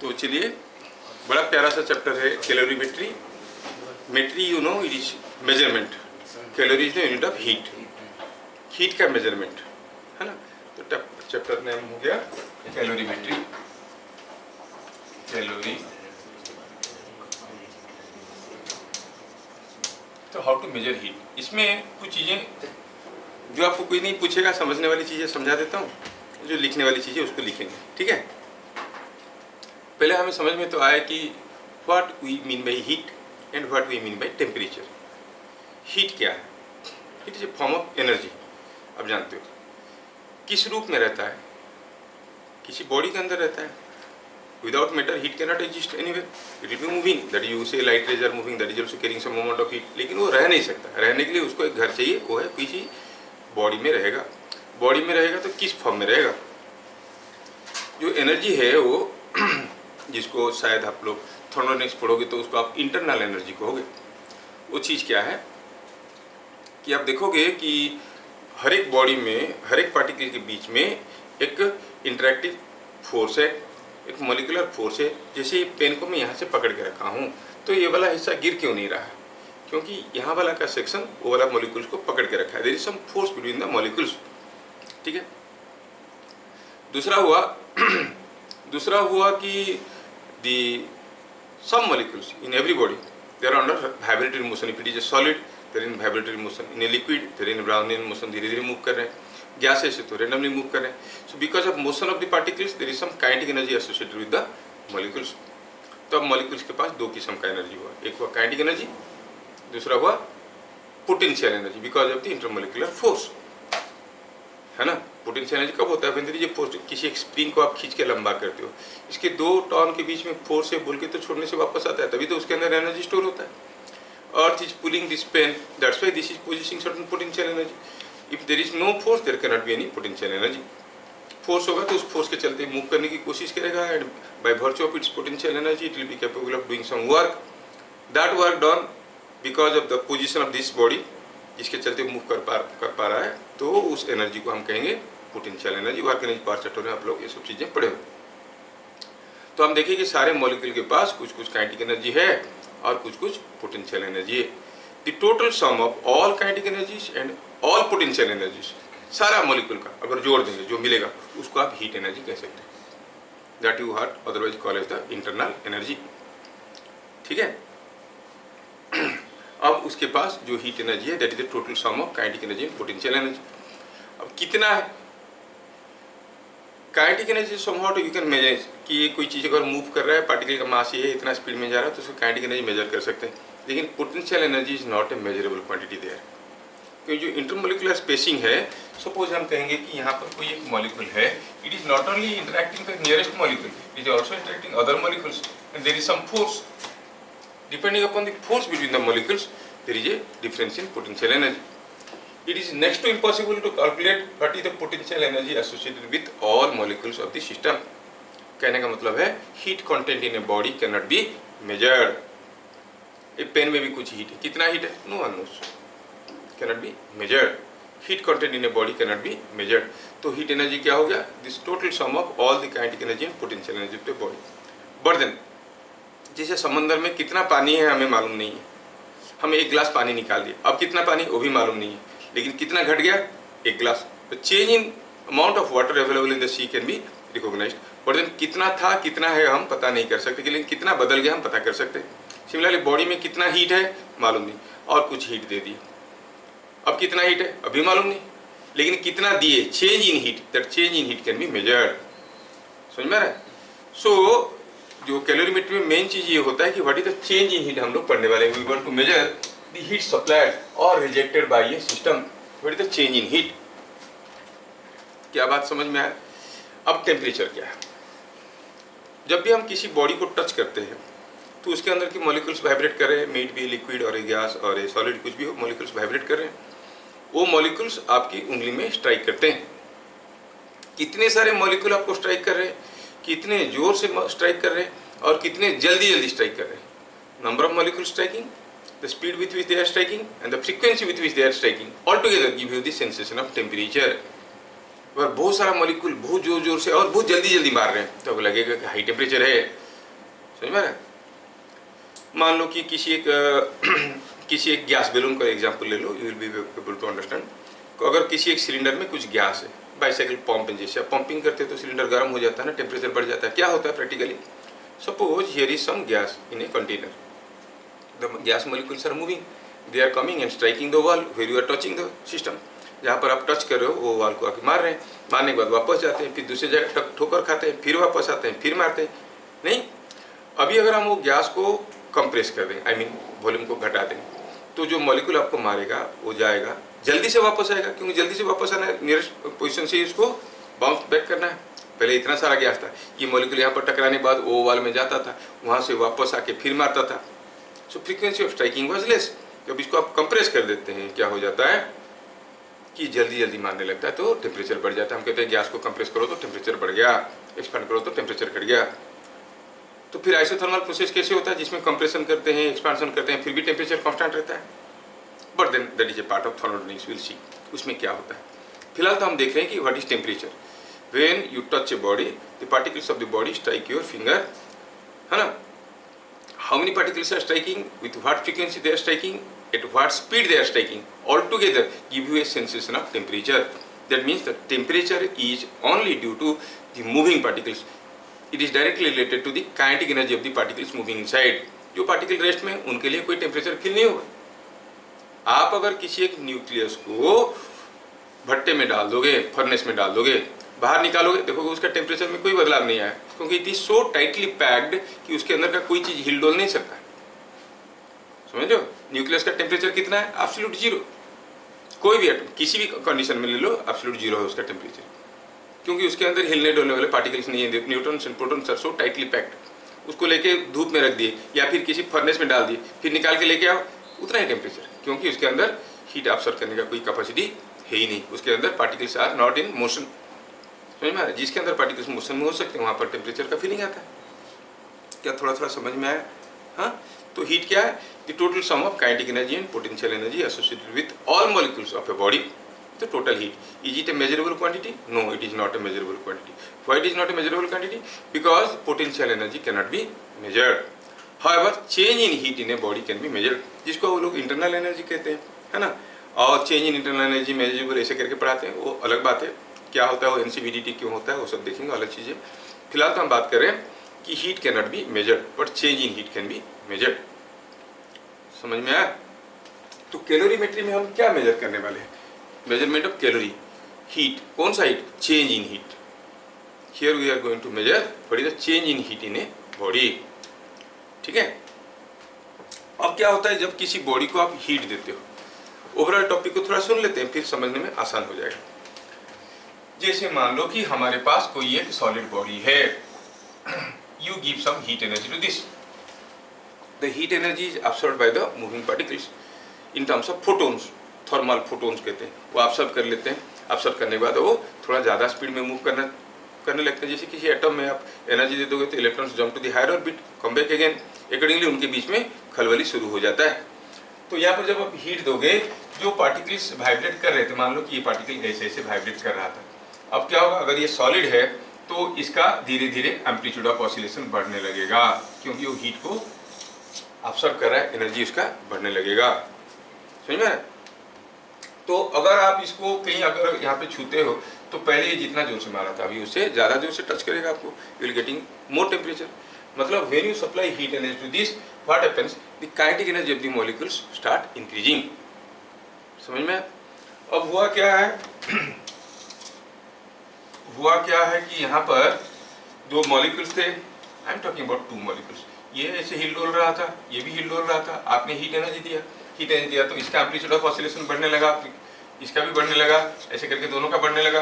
तो चलिए, बड़ा प्यारा सा चैप्टर है calorimetry. Metry you know it is measurement, calorie is the unit of heat, heat का मेजरमेंट है ना। तो चैप्टर नेम हो गया कैलोरीमेट्री। कैलोरी, तो हाउ टू मेजर हीट। इसमें कुछ चीज़ें जो आपको कोई नहीं पूछेगा, समझने वाली चीज़ें समझा देता हूँ, जो लिखने वाली चीज़ें उसको लिखेंगे, ठीक है। पहले हमें समझ में तो आया कि what we mean by heat and what we mean by temperature. Heat क्या है? It is a form of energy. आप जानते हो किस रूप में रहता है, किसी बॉडी के अंदर रहता है। Without matter heat can not exist anywhere, it will be moving, that you say light rays are moving, that is also carrying some moment of heat. लेकिन वो रह नहीं सकता, रहने के लिए उसको एक घर चाहिए, वो है किसी बॉडी में रहेगा। बॉडी में रहेगा तो किस फॉर्म में रहेगा? जो एनर्जी है वो जिसको शायद आप लोग थर्मोडायनेमिक्स पढ़ोगे तो उसको आप इंटरनल एनर्जी कहोगे। वो चीज़ क्या है कि आप देखोगे कि हर एक बॉडी में, हर एक पार्टिकल के बीच में एक इंटरैक्टिव फोर्स है, एक मॉलिक्यूलर फोर्स है। जैसे ये पेन को मैं यहाँ से पकड़ के रखा हूँ तो ये वाला हिस्सा गिर क्यों नहीं रहा है? क्योंकि यहाँ वाला का सेक्शन वो वाला मॉलिक्यूल्स को पकड़ के रखा है। There is some force between the molecules, ठीक है। दूसरा हुआ कि the some molecules in every body they are under vibratory motion. If it is a solid they are in vibratory motion, in a liquid they are in Brownian motion, धीरे धीरे move कर रहे हैं। गैसेस से तो randomly move कर रहे हैं। So because of motion of the particles there is some kinetic energy associated with the molecules. तो अब मॉलिक्यूल्स के पास दो किस्म का एनर्जी हुआ, एक हुआ काइनेटिक एनर्जी, दूसरा हुआ potential energy because of the intermolecular force, है ना। पोटेंशियल एनर्जी कब होता है? वेन फोर्स, किसी एक स्प्रिंग को आप खींच के लंबा करते हो, इसके दो टर्न के बीच में फोर्स है बोल के तो छोड़ने से वापस आता है, तभी तो उसके अंदर एनर्जी स्टोर होता है। Earth is pulling this pen, that's why this is possessing certain potential energy. If there is no force there can not be any potential energy. Force होगा तो उस फोर्स के चलते मूव करने की कोशिश करेगा, and by virtue of its potential energy it will be capable of doing some work. That work done because of the position of this body, जिसके चलते मूव कर पा रहा है, तो उस एनर्जी को हम कहेंगे potential energy. Work energy part chapter में आप लोग ये सब चीज़ें पढ़े हो। तो हम देखें कि सारे मॉलिक्यूल के पास कुछ कुछ काइनेटिक एनर्जी है और कुछ कुछ पोटेंशियल एनर्जी है। The total sum of all kinetic energies and all potential energies, सारा मॉलिक्यूल का अगर जोड़ देंगे जो मिलेगा उसको आप हीट एनर्जी कह सकते हैं। That you have otherwise call as the internal energy, ठीक है। अब उसके पास जो हीट एनर्जी है that is the total sum of kinetic energy and potential energy. अब कितना है kinetic energy? Somehow you can measure कि ये कोई चीज़ अगर मूव कर रहा है, पार्टिकल का मास ये है, इतना स्पीड में जा रहा है, तो उसको काइनेटिक एनर्जी मेजर कर सकते हैं। लेकिन potential energy is not a measurable quantity there, क्योंकि जो इंटरमोलिकुलर स्पेसिंग है, सपोज हम कहेंगे कि यहाँ पर कोई एक मॉलिक्यूल है, it is not only interacting with nearest molecule, it is also interacting other molecules, and there is some force. Depending upon the force between the molecules, there is a difference in potential energy. It is next to impossible to calculate what is the potential energy associated with all molecules of the system. कहने का मतलब है heat content in a body cannot be measured. एक pen में भी कुछ heat है, कितना हीट है? No one knows. Cannot be measured. Heat content in a body cannot be measured. तो heat energy क्या हो गया? This total sum of all the kinetic energy and potential energy of the body. But then जैसे समंदर में कितना पानी है हमें मालूम नहीं है, हम एक गिलास पानी निकाल दिए, अब कितना पानी वो भी मालूम नहीं है, लेकिन कितना घट गया? एक गिलास। तो change in amount of water available in the sea can be recognised, but then कितना था कितना है हम पता नहीं कर सकते, लेकिन कितना बदल गया हम पता कर सकते हैं। सिमिलरली बॉडी में कितना हीट है मालूम नहीं, और कुछ हीट दे दी, अब कितना हीट है अभी मालूम नहीं, लेकिन कितना दिए, change in heat, that change in heat can be measured. समझ में आ रहा है? सो जो कैलोरीमेट्री में मेन चीज ये होता है कि what is the change in heat हम लोग पढ़ने वाले हैं। We want to measure the heat supplied और rejected by a system, what is the change in heat. क्या बात समझ में आया? अब टेम्परेचर क्या है? जब भी हम किसी बॉडी को टच करते हैं तो उसके अंदर की मॉलिक्यूल्स वाइब्रेट कर रहे हैं, मे इट बी लिक्विड और ए गैस और ए सॉलिड, कुछ भी हो, मॉलिक्यूल्स वाइब्रेट कर रहे हैं। वो मॉलिक्यूल्स आपकी उंगली में स्ट्राइक करते हैं। कितने सारे मॉलिक्यूल आपको स्ट्राइक कर रहे हैं, कितने जोर से स्ट्राइक कर रहे हैं और कितने जल्दी जल्दी स्ट्राइक कर रहे हैं। Number of molecule striking, the speed with which they are striking and the frequency with which they are striking all together give you the sensation of temperature. अगर बहुत सारा मॉलिक्यूल बहुत जोर जोर से और बहुत जल्दी जल्दी मार रहे हैं तो लगेगा कि हाई टेम्परेचर है, समझ में आ रहा है? मान लो कि किसी एक गैस बैलून का एग्जांपल ले लो, you will be able to understand. अगर किसी एक सिलेंडर में कुछ गैस है, बाइसाइकिल पंप जैसे आप पंपिंग करते हैं तो सिलेंडर गर्म हो जाता है ना, टेम्परेचर बढ़ जाता है। क्या होता है practically? Suppose here is some gas in a container, the gas molecules are moving, they are coming and striking the wall where you are touching the system. जहाँ पर आप टच कर रहे हो वो वॉल को आके मार रहे हैं, मारने के बाद वापस जाते हैं, फिर दूसरी जगह ठोकर खाते हैं, फिर वापस आते हैं, फिर मारते हैं। नहीं, अभी अगर हम वो गैस को कंप्रेस कर दें, आई मीन वॉल्यूम को घटा दें, तो जो मॉलिक्यूल आपको मारेगा वो जाएगा, जल्दी से वापस आएगा, क्योंकि जल्दी से वापस आना है, नियरेस्ट पोजीशन से इसको बाउंस बैक करना है। पहले इतना सारा गैस था, ये मॉलिक्यूल यहाँ पर टकराने के बाद वो वॉल में जाता था, वहाँ से वापस आके फिर मारता था। So frequency of striking was less. जब इसको आप कंप्रेस कर देते हैं, क्या हो जाता है कि जल्दी जल्दी मारने लगता है, तो टेम्परेचर बढ़ जाता है। हम कहते हैं गैस को कंप्रेस करो तो टेम्परेचर बढ़ गया, एक्सपांड करो तो टेम्परेचर घट गया। तो फिर आइसोथर्मल प्रोसेस कैसे होता है, जिसमें कंप्रेशन करते हैं, एक्सपांशन करते हैं, फिर भी टेम्परेचर कांस्टेंट रहता है। But then that is a part of thermodynamics, will see उसमें क्या होता है। फिलहाल तो हम देख रहे हैं कि what is temperature. When you touch a body, the particles of the body strike your finger, है ना। How many particles are striking, with what frequency they are striking, at what speed they are striking, all together give you a sensation of temperature. That means the temperature is only due to the moving particles. It is directly related to the kinetic energy of the particles moving inside. जो particle rest में, उनके लिए कोई temperature feel नहीं होगा। आप अगर किसी एक न्यूक्लियस को भट्टे में डाल दोगे, फर्नेस में डाल दोगे, बाहर निकालोगे, देखोगे उसका टेम्परेचर में कोई बदलाव नहीं आया, क्योंकि it is so tightly packed कि उसके अंदर का कोई चीज हिल डोल नहीं सकता। समझ रहे हो? न्यूक्लियस का टेम्परेचर कितना है? Absolute zero. कोई भी एटम किसी भी कंडीशन में ले लो, एब्सोल्यूट जीरो है उसका टेम्परेचर, क्योंकि उसके अंदर हिलने डोलने वाले पार्टिकल्स नहीं है। Neutrons and protons are so tightly packed. उसको लेके धूप में रख दिए या फिर किसी फर्नेस में डाल दिए, फिर निकाल के लेके आओ, उतना ही टेम्परेचर, क्योंकि उसके अंदर हीट ऑब्जर्व करने का कोई कैपेसिटी है ही नहीं। उसके अंदर particles are not in motion. समझ में आ रहा है? जिसके अंदर पार्टिकल्स मोशन में हो सकते हैं, वहाँ पर टेम्परेचर का फीलिंग आता है। क्या थोड़ा थोड़ा समझ में आया? हाँ, तो हीट क्या है? The total sum of kinetic energy and potential energy associated with all molecules of a body, the total heat. Is it a measurable quantity? No, it is not a measurable quantity. Why it is not a measurable quantity? Because potential energy cannot be measured. However, change in heat in a body can be measured, जिसको वो लोग internal energy कहते हैं, है ना। और change in internal energy measurable ऐसे करके पढ़ाते हैं, वो अलग बात है। क्या होता है वो NCVDT क्यों होता है, वो सब देखेंगे, अलग चीज़ें। फिलहाल तो हम बात कर रहे हैं कि heat cannot be measured, but change in heat can be measured. समझ में आया? तो कैलोरीमेट्री में हम क्या मेजर करने वाले हैं? Measurement of calorie, heat. कौन सा heat? Change in heat. Here we are going to measure what is the change in heat in a body. ठीक है। अब क्या होता है जब किसी बॉडी को आप हीट देते हो? ओवरऑल टॉपिक को थोड़ा सुन लेते हैं, फिर समझने में आसान हो जाएगा। जैसे मान लो कि हमारे पास कोई एक सॉलिड बॉडी है, you give some heat energy to this. The heat energy is absorbed by the moving particles in terms of photons, thermal photons कहते हैं। वो absorb कर लेते हैं, absorb करने के बाद वो थोड़ा ज़्यादा स्पीड में मूव करने लगते हैं। जैसे किसी एटम में आप एनर्जी दे दोगे तो electrons jump to the higher orbit, come back again, accordingly उनके बीच में खलबली शुरू हो जाता है। तो यहाँ पर जब आप हीट दोगे, जो पार्टिकल्स वाइब्रेट कर रहे थे, मान लो कि ये पार्टिकल ऐसे ऐसे वाइब्रेट कर रहा था, अब क्या होगा? अगर ये सॉलिड है तो इसका धीरे धीरे एम्पलीट्यूड ऑफ ऑसिलेशन बढ़ने लगेगा, क्योंकि वो हीट को ऑब्जर्व कर रहा है, एनर्जी उसका बढ़ने लगेगा। समझ में? तो अगर आप इसको कहीं अगर यहाँ पे छूते हो तो पहले ये जितना जोर से मारा था, अभी उससे ज़्यादा जोर से टच करेगा आपको, you will getting more temperature. मतलब when you supply heat energy to this, what happens? The kinetic energy of the molecules start increasing. समझ में? अब हुआ क्या है हुआ क्या है कि यहाँ पर दो मॉलिक्यूल्स थे, I am talking about two molecules. ये ऐसे हिल डोल रहा था, ये भी हिल डोल रहा था, आपने हीट एनर्जी दिया तो इसका एम्पलीट्यूड ऑफ ऑसिलेशन बढ़ने लगा, इसका भी बढ़ने लगा, ऐसे करके दोनों का बढ़ने लगा।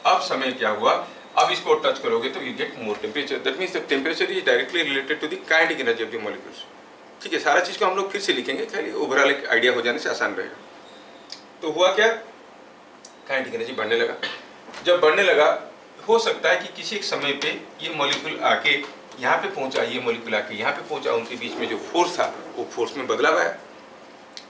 अब समय क्या हुआ? अब इसको टच करोगे तो you get more temperature. That means the temperature is directly related to the kinetic energy of the molecules. ठीक है, सारा चीज़ को हम लोग फिर से लिखेंगे, खाली ओवरऑल एक आइडिया हो जाने से आसान रहेगा। तो हुआ क्या? काइनेटिक एनर्जी बढ़ने लगा। जब बढ़ने लगा, हो सकता है कि किसी एक समय पे ये मॉलिक्यूल आके यहाँ पे पहुंचा, ये मॉलिक्यूल आके यहाँ पे पहुंचा, उनके बीच में जो फोर्स था वो फोर्स में बदलाव आया।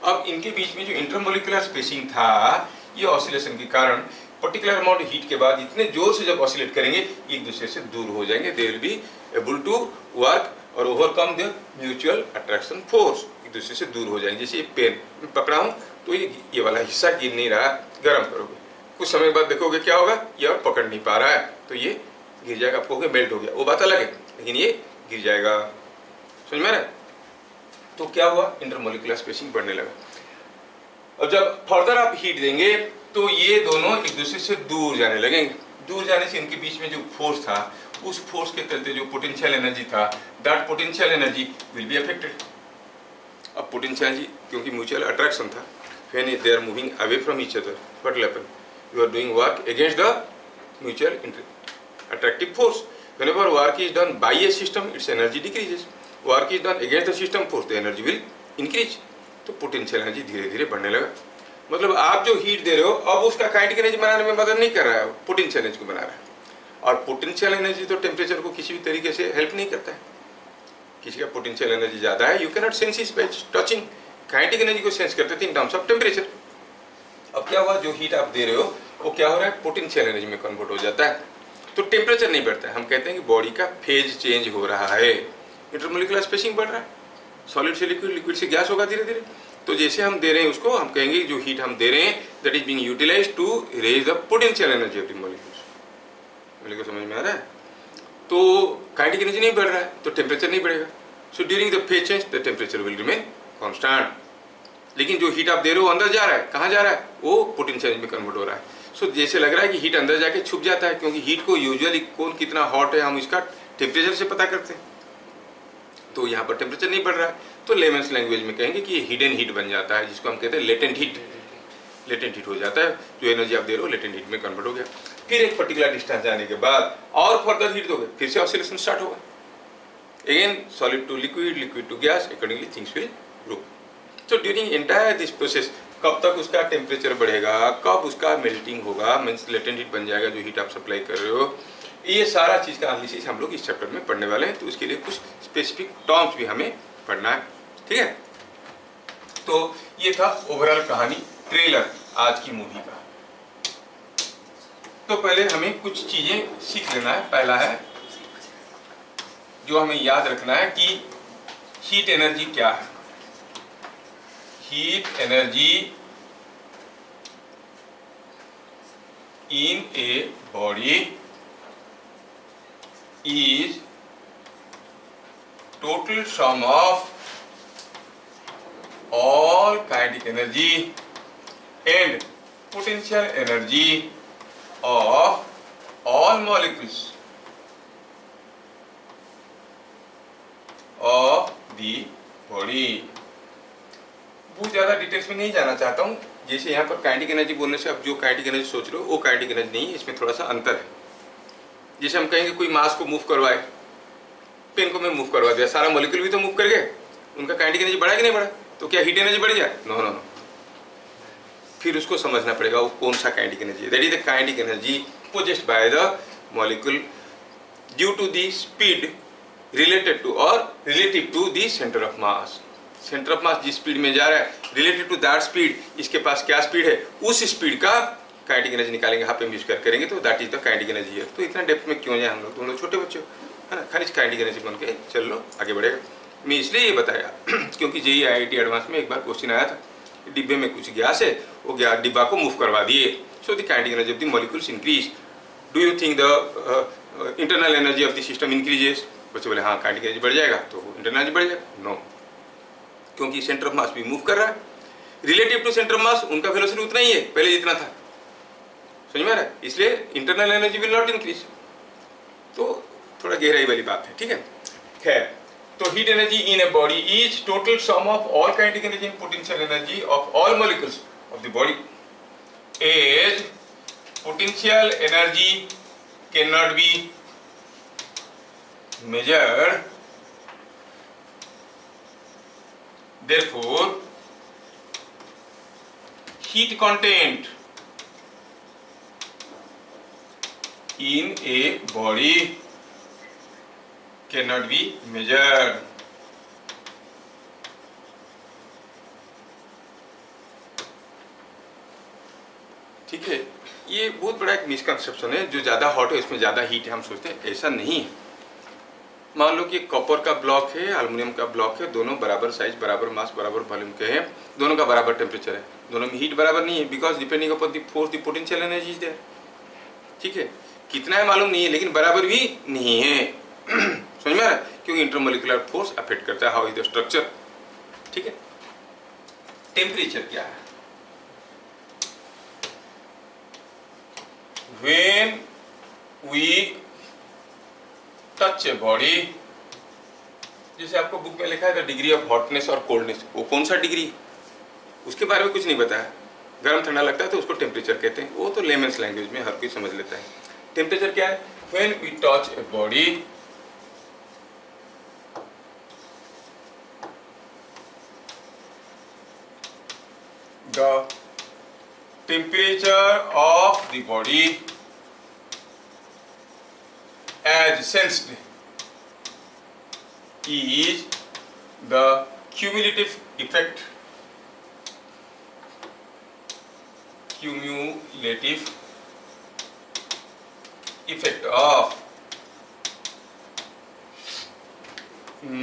अब इनके बीच में जो इंटरमॉलिक्यूलर स्पेसिंग था, ये ऑसिलेशन के कारण पर्टिकुलर अमाउंट हीट के बाद इतने जोर से जब ऑसिलेट करेंगे, एक दूसरे से दूर हो जाएंगे, they will be able to work और overcome the mutual attraction force, एक दूसरे से दूर हो जाएंगे। जैसे ये पेन मैं पकड़ा हूँ तो ये वाला हिस्सा गिर नहीं रहा, गर्म करोगे कुछ समय बाद देखोगे क्या होगा, ये और पकड़ नहीं पा रहा है तो ये गिर जाएगा, आप कहोगे मेल्ट हो गया, वो बात अलग है, लेकिन ये गिर जाएगा। समझ में आ रहा है? तो क्या हुआ, इंटरमोलिकुलर स्पेसिंग बढ़ने लगा। अब जब फर्दर आप हीट देंगे तो ये दोनों एक दूसरे से दूर जाने लगेंगे। दूर जाने से इनके बीच में जो फोर्स था, उस फोर्स के चलते जो पोटेंशियल एनर्जी था, that potential energy will be affected. अब पोटेंशियल एनर्जी क्योंकि म्यूचुअल अट्रैक्शन था, when they are moving away from each other, what will happen, you are doing work against the mutual attractive force. Whenever work is done by a system, its energy decreases. Work is done against the system force, the energy will increase. तो potential energy धीरे धीरे बढ़ने लगा। मतलब आप जो heat दे रहे हो अब उसका काइनेटिक एनर्जी बनाने में मदद नहीं कर रहा है, पोटेंशियल एनर्जी को बना रहा है। और पोटेंशियल एनर्जी तो टेम्परेचर को किसी भी तरीके से हेल्प नहीं करता है। किसी का पोटेंशियल एनर्जी ज़्यादा है, you can not sense it by touching. Kinetic energy को सेंस करते थे इन टर्म्स ऑफ टेम्परेचर। अब क्या हुआ, जो हीट आप दे रहे हो वो क्या हो रहा है, पोटेंशियल एनर्जी में कन्वर्ट हो जाता है, तो टेम्परेचर नहीं बढ़ता है। हम कहते हैं कि बॉडी का फेज चेंज हो रहा है, इंटरमोलिकुलर स्पेसिंग बढ़ रहा है, सॉलिड से लिक्विड, लिक्विड से गैस होगा धीरे धीरे। तो जैसे हम दे रहे हैं उसको, हम कहेंगे जो हीट हम दे रहे हैं that is being utilised to raise the potential energy of the molecules. मेरे को समझ में आ रहा है? तो काइनेटिक एनर्जी नहीं बढ़ रहा है तो टेम्परेचर नहीं बढ़ेगा। So during the phase change the temperature will remain constant. लेकिन जो हीट आप दे रहे हो अंदर जा रहा है, कहाँ जा रहा है, वो पोटेंशियल एनर्जी में कन्वर्ट हो रहा है। सो जैसे लग रहा है कि हीट अंदर जाके छुप जाता है, क्योंकि हीट को यूजुअली कौन कितना हॉट है हम इसका टेम्परेचर से पता करते हैं। तो यहाँ पर टेम्परेचर नहीं बढ़ रहा है, तो लेमन्स लैंग्वेज में कहेंगे कि ये हिडन हीट बन जाता है, जिसको हम कहते हैं लेटेंट हीट। लेटेंट हीट हो जाता है, जो एनर्जी आप दे रहे हो लेटेंट हीट में कन्वर्ट हो गया। फिर एक पर्टिकुलर डिस्टेंस जाने के बाद और फर्दर हीट दोगे, फिर से ऑसिलेशन स्टार्ट होगा again, solid to liquid, liquid to gas, accordingly things will grow. So during entire this process कब तक उसका टेम्परेचर बढ़ेगा, कब उसका मेल्टिंग होगा, मीन्स लेटेंट हीट बन जाएगा जो हीट आप सप्लाई कर रहे हो, ये सारा चीज़ का एनालिसिस हम लोग इस चैप्टर में पढ़ने वाले हैं। तो उसके लिए कुछ स्पेसिफिक टर्म्स भी हमें पढ़ना है, ठीक है। तो ये था ओवरऑल कहानी, ट्रेलर आज की मूवी का। तो पहले हमें कुछ चीज़ें सीख लेना है। पहला है जो हमें याद रखना है कि हीट एनर्जी क्या है। Heat energy in a body is total sum of all kinetic energy and potential energy of all molecules of the body। बहुत ज़्यादा डिटेल्स में नहीं जाना चाहता हूँ। जैसे यहाँ पर काइनेटिक एनर्जी बोलने से आप जो काइनेटिक एनर्जी सोच रहे हो वो काइनेटिक एनर्जी नहीं है, इसमें थोड़ा सा अंतर है। जैसे हम कहेंगे कोई मास को मूव करवाए, पेन को मैं मूव करवा दिया, सारा मॉलिक्यूल भी तो मूव कर गए, उनका काइनेटिक एनर्जी बढ़ा कि नहीं बढ़ा, तो क्या हीट एनर्जी बढ़ गया? No no no. फिर उसको समझना पड़ेगा वो कौन सा काइनेटिक एनर्जी है। That is the kinetic energy possessed by the molecule due to the speed related to और relative to the centre of mass. Centre of mass जिस स्पीड में जा रहा है रिलेटेड टू दैट स्पीड, इसके पास क्या speed है, उस स्पीड का काइनेटिक एनर्जी निकालेंगे, हाफ एम स्क्वायर करेंगे तो that is the kinetic energy है। तो इतना डेप्थ में क्यों जाए हम लोग, तुम लोग छोटे बच्चे हो, है ना, खाली काइनेटिक एनर्जी बन के चल लो, आगे बढ़ेगा। मैं इसलिए ये बताया क्योंकि जेईई आईआईटी एडवांस में एक बार क्वेश्चन आया था, डिब्बे में कुछ गैस है, वो गैस डिब्बा को मूव करवा दिए, so the kinetic energy of the molecules increase. Do you think the internal energy of the system increases? बच्चे बोले हाँ काइनेटिक एनर्जी बढ़ जाएगा, तो इंटरनल एनर्जी बढ़ जाएगा? नो, क्योंकि सेंटर ऑफ मास भी मूव कर रहा है, relative to centre of mass उनका वेलोसिटी उतना ही है पहले जितना था, समझ में आ रहा है, इसलिए internal energy will not increase. तो थोड़ा गहराई वाली बात है, ठीक है। खैर, तो heat energy in a body is total sum of all kinetic energy and potential energy of all molecules of the body. As potential energy can not be measured, therefore heat content in a body cannot be measured। ठीक है, ये बहुत बड़ा एक misconception है, जो ज़्यादा hot है इसमें ज़्यादा हीट है, हम सोचते हैं ऐसा नहीं है। मान लो कि कॉपर का ब्लॉक है, एल्युमिनियम का ब्लॉक है, दोनों बराबर साइज, बराबर मास, बराबर वॉल्यूम के हैं, दोनों का बराबर टेम्परेचर है, दोनों में हीट बराबर नहीं है, because depending upon the force the potential energy is there. ठीक है, कितना है मालूम नहीं है, लेकिन बराबर भी नहीं है। समझ में आ रहा है? क्योंकि इंटरमोलिकुलर फोर्स अफेक्ट करता है हाउ इज द स्ट्रक्चर। ठीक है, टेम्परेचर क्या है? When we touch a body, जैसे आपको बुक में लिखा है द डिग्री ऑफ हॉटनेस और कोल्डनेस, वो कौन सा डिग्री, उसके बारे में कुछ नहीं बताया। गर्म ठंडा लगता है तो उसको टेम्परेचर कहते हैं, वो तो लेमन्स लैंग्वेज में हर कोई समझ लेता है। टेम्परेचर क्या है? When we touch a body, the temperature of the body as sensed is the cumulative effect of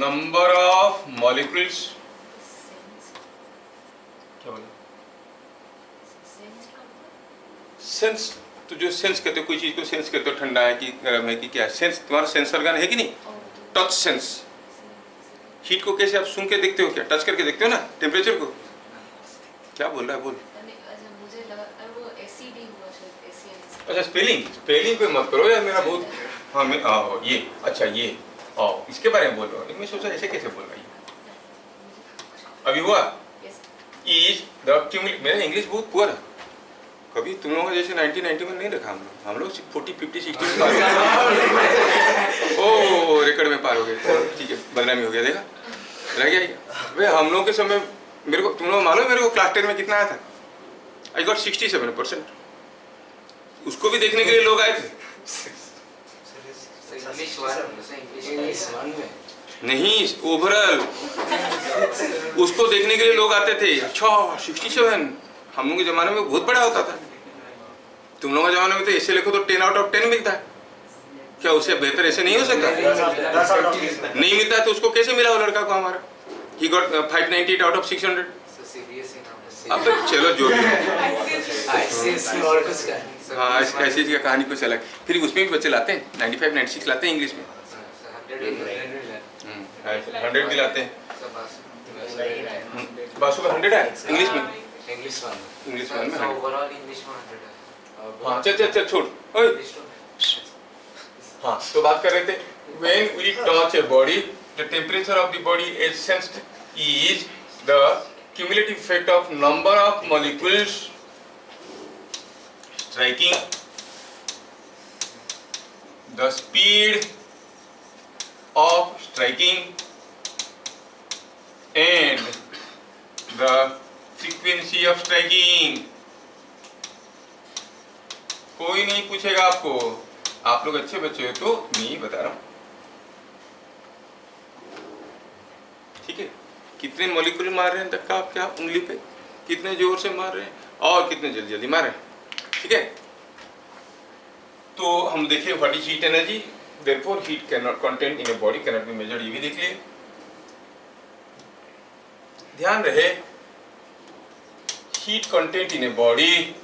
number of molecules, क्या बोला? सेंस, तो जो सेंस करते हो, कोई चीज को सेंस करते हो, ठंडा है कि गर्म है कि क्या, सेंस, तुम्हारा सेंस ऑर्गन है कि नहीं? Touch sense. हीट को कैसे आप सूंघ के देखते हो, क्या टच करके देखते हो ना टेम्परेचर को? क्या बोल रहा है, बोल। अच्छा, स्पेलिंग पे मत करो यार, मेरा बहुत, हाँ मैं ये, अच्छा ये इसके बारे में बोल रहा हूँ। मैं सोचा ऐसे कैसे बोल रहा है, अभी हुआ इज द क्यूमुलेटिव। मेरा इंग्लिश बहुत पुअर है, कभी तुम लोगों का जैसे 1991 नहीं रखा हम लोग 40, 50, 60 में पार हो गए। ओ रिकॉर्ड में पार हो गए, ठीक है, बदनामी हो गया, देखा रह गया भाई। हम लोग के समय मेरे को, तुम लोग मालूम मेरे को क्लास 10 में कितना आया था? I got 67%। उसको भी देखने के लिए लोग आए थे। नहीं, ओवरऑल उसको देखने के लिए लोग आते थे। अच्छा 67, हम लोगों के जमाने में बहुत बड़ा होता था। तुम लोगों के जमाने में तो ऐसे लिखो तो 10 आउट ऑफ 10 मिलता है, क्या उससे बेहतर ऐसे नहीं हो सकता? नहीं मिलता है तो उसको कैसे मिला वो लड़का को हमारा? He got 598 out of 600। अब तो चलो जो भी है, हाँ ऐसी का कहानी कुछ अलग। फिर उसमें भी बच्चे लाते हैं 95, 96 लाते हैं इंग्लिश में, 100 भी लाते हैं। बासु का 100 है इंग्लिश में, इंग्लिश वन में ओवरऑल इंग्लिश में 100 है। हाँ चल छोड़, हाँ तो बात कर रहे थे, when we touch a body, the temperature of the body is sensed is the cumulative effect of number of molecules striking, the speed of striking and the frequency of striking। कोई नहीं पूछेगा आपको, आप लोग अच्छे बच्चे हो तो मैं बता रहा हूं। ठीक है, कितने मॉलिक्यूल मार रहे हैं धक्का आप क्या उंगली पे, कितने जोर से मार रहे हैं और कितने जल्दी जल्दी मार रहे हैं। ठीक है, तो हम देखें what is heat energy, therefore heat can not content in a body can not be measured, ये भी देख लिए। ध्यान रहे, heat content in a body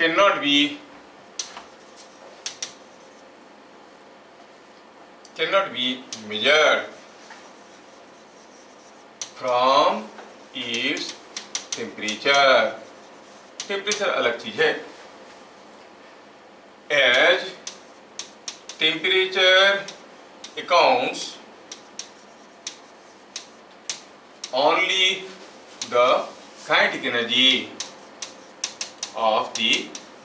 cannot be measured from its temperature। Temperature अलग चीज है, as temperature accounts only the kinetic energy of the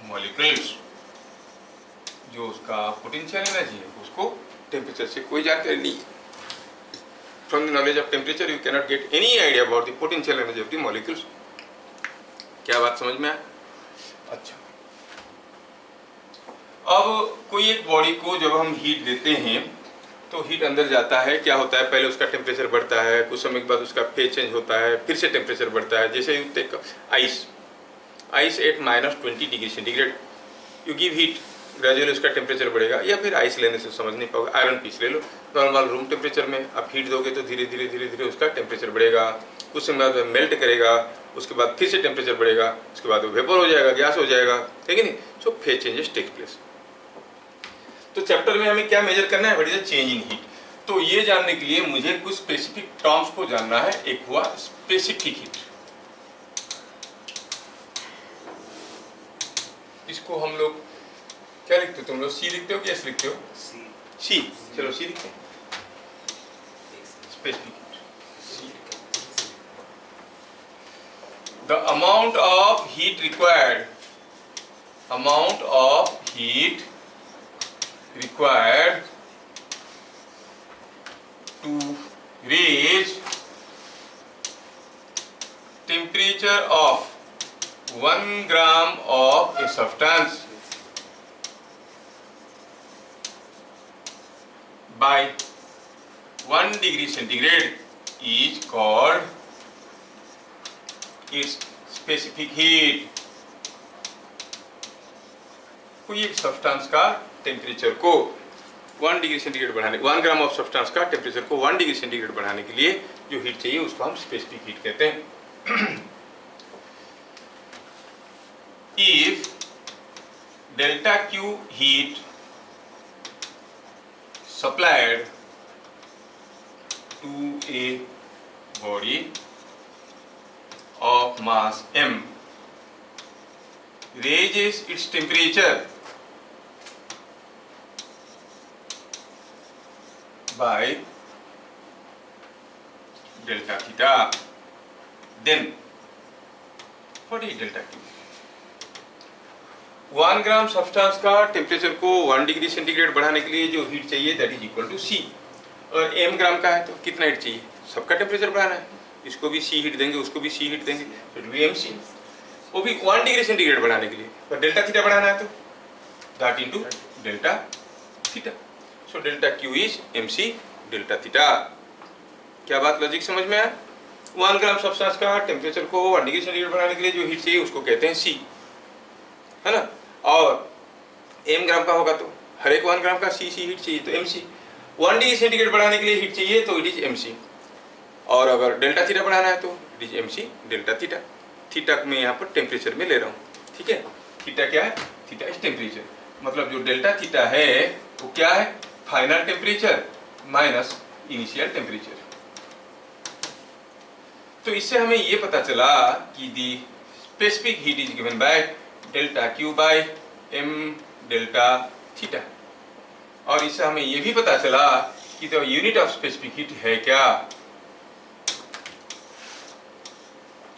molecules। जो उसका पोटेंशियल एनर्जी है उसको टेम्परेचर से कोई जानकारी नहीं। From the knowledge of temperature you cannot get any idea about the potential energy of the molecules. क्या बात समझ में आया? अच्छा, अब कोई एक बॉडी को जब हम हीट देते हैं तो हीट अंदर जाता है, क्या होता है, पहले उसका टेम्परेचर बढ़ता है, कुछ समय के बाद उसका फेज चेंज होता है, फिर से टेम्परेचर बढ़ता है। जैसे ice eight -20 degree centigrade, you give heat, gradually उसका टेम्परेचर बढ़ेगा। या फिर आइस लेने से समझ नहीं पाओगे, आयरन पीस ले लो, नॉर्मल रूम टेम्परेचर में आप हीट दोगे तो धीरे धीरे धीरे धीरे उसका टेम्परेचर बढ़ेगा, कुछ समय बाद मेल्ट करेगा, उसके बाद फिर से टेम्परेचर बढ़ेगा, उसके बाद वो वेपर हो जाएगा, गैस हो जाएगा, ठीक है नहीं। So phase changes take place. तो चैप्टर में हमें क्या मेजर करना है, what is the change in heat. तो ये जानने के लिए मुझे कुछ स्पेसिफिक टर्म्स को जानना है। एक हुआ स्पेसिफिक हीट, इसको हम लोग क्या लिखते हो, तुम लोग सी लिखते हो कि एस लिखते हो? सी। चलो सी लिखते हैं। Specific heat, the amount of heat required, amount of heat required to reach temperature of 1 gram of a substance by 1 degree centigrade is called its specific heat। कोई एक सब्सटेंस का टेम्परेचर को 1 डिग्री सेंटीग्रेड बढ़ाने, 1 gram of substance का temperature को 1 degree centigrade बढ़ाने के लिए जो हीट चाहिए उसको हम स्पेसिफिक हीट कहते हैं। If delta Q heat supplied to a body of mass m raises its temperature by delta theta, then what is delta Q? 1 gram substance का टेम्परेचर को 1 डिग्री सेंटीग्रेड बढ़ाने के लिए जो हीट चाहिए दैट इज इक्वल टू सी। और m ग्राम का है तो कितना हीट चाहिए, सबका टेम्परेचर बढ़ाना है, इसको भी सी हीट देंगे, उसको भी सी हीट देंगे, तो इट विल बी mc, वो भी 1 डिग्री सेंटीग्रेड बढ़ाने के लिए। और डेल्टा थीटा बढ़ाना है तो that into delta theta. So delta Q is mc delta theta. क्या बात लॉजिक समझ में आया? 1 ग्राम सब्सटेंस का टेम्परेचर को 1 डिग्री सेंटीग्रेड बढ़ाने के लिए जो हीट चाहिए उसको कहते हैं सी, है ना। और m ग्राम का होगा तो हर एक 1 ग्राम का सी हीट चाहिए तो mc। 1 डिग्री सेंटीग्रेड बढ़ाने के लिए हीट चाहिए तो इट इज mc। और अगर डेल्टा थीटा बढ़ाना है तो it is mc delta theta. Theta में यहाँ पर टेम्परेचर में ले रहा हूँ, ठीक है। थीटा क्या है, थीटा इज टेम्परेचर, मतलब जो डेल्टा थीटा है वो क्या है, final temperature minus initial temperature. तो इससे हमें ये पता चला कि the specific heat is given by delta Q by m delta theta. और इससे हमें ये भी पता चला कि the unit of specific heat है क्या,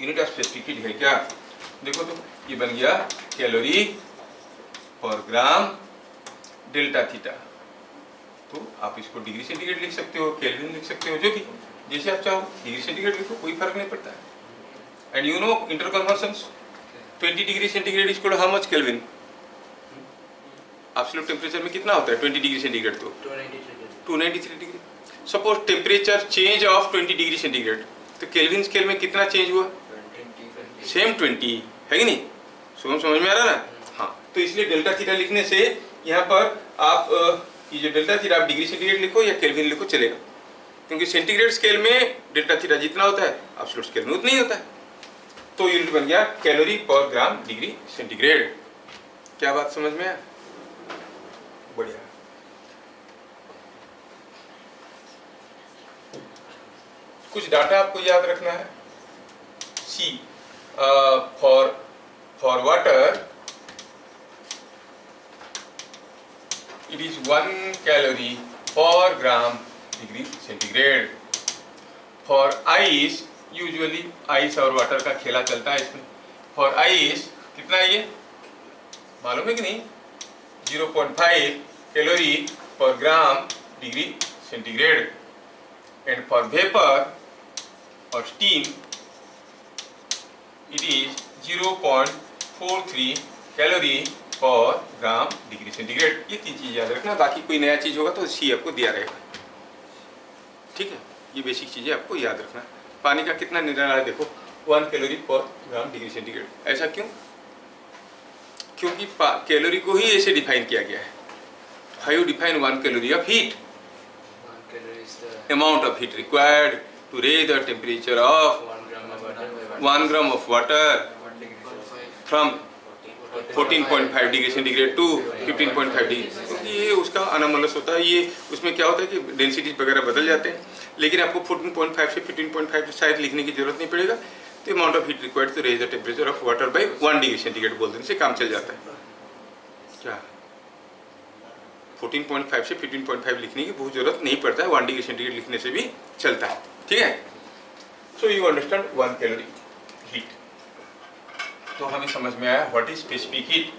यूनिट ऑफ स्पेसिफिक हीट है क्या। देखो तो ये बन गया कैलोरी पर ग्राम डेल्टा थीटा। तो आप इसको डिग्री सेंटीग्रेड लिख सकते हो, केल्विन लिख सकते हो, जो भी जैसे आप चाहो डिग्री सेंटीग्रेड लिखो, कोई फर्क नहीं पड़ता है। And you know inter conversions, 20 degree centigrade is equal to how much kelvin? Absolute temperature में कितना होता है 20 डिग्री सेंटीग्रेड? तो 293 degree. Suppose temperature change of 20 degree centigrade, तो केल्विन स्केल में कितना चेंज हुआ? सेम 20, है कि नहीं? समझ में आ रहा ना? हाँ, तो इसलिए डेल्टा थीटा लिखने से यहाँ पर आप ये जो डेल्टा थीटा आप डिग्री सेंटीग्रेड लिखो या केल्विन लिखो चलेगा, क्योंकि सेंटीग्रेड स्केल में डेल्टा थीटा जितना होता है एब्सोल्यूट स्केल में उतना ही होता है। तो यूनिट बन गया कैलोरी पर ग्राम डिग्री सेंटीग्रेड। क्या बात समझ में आया? बढ़िया। कुछ डाटा आपको याद रखना है। सी for water it is 1 calorie per gram degree centigrade. For ice usually ice और water का खेला चलता है इसमें। For ice कितना है ये मालूम है कि नहीं? 0.5 calorie per gram degree centigrade. And for vapor or steam it is 0.43 calorie पर ग्राम डिग्री सेंटीग्रेड। ये तीन चीज याद रखना, बाकी कोई नया चीज होगा तो सी आपको दिया रहेगा। ठीक है, ये बेसिक चीज़ें आपको याद रखना। पानी का कितना निकाला है देखो, 1 कैलोरी पर ग्राम डिग्री सेंटीग्रेड। ऐसा क्यों? क्योंकि कैलोरी को ही ऐसे डिफाइन किया गया है। How you define 1 calorie of heat? Amount of heat required to raise the temperature of 1 gram of water from 14.5 degree centigrade to 15.5 degree. क्योंकि ये उसका अनामलस होता है, ये उसमें क्या होता है कि डेंसिटी वगैरह बदल जाते हैं, लेकिन आपको 14.5 से 15.5 शायद लिखने की जरूरत नहीं पड़ेगा। तो amount of heat required to raise the temperature of water by 1 degree centigrade बोल देने से काम चल जाता है। क्या 14.5 से 15.5 लिखने की बहुत जरूरत नहीं पड़ता है, 1 डिग्री सेंटीग्रेड लिखने से भी चलता है। ठीक है, so you understand 1 calorie heat. तो हमें समझ में आया व्हाट इज स्पेसिफिक हीट।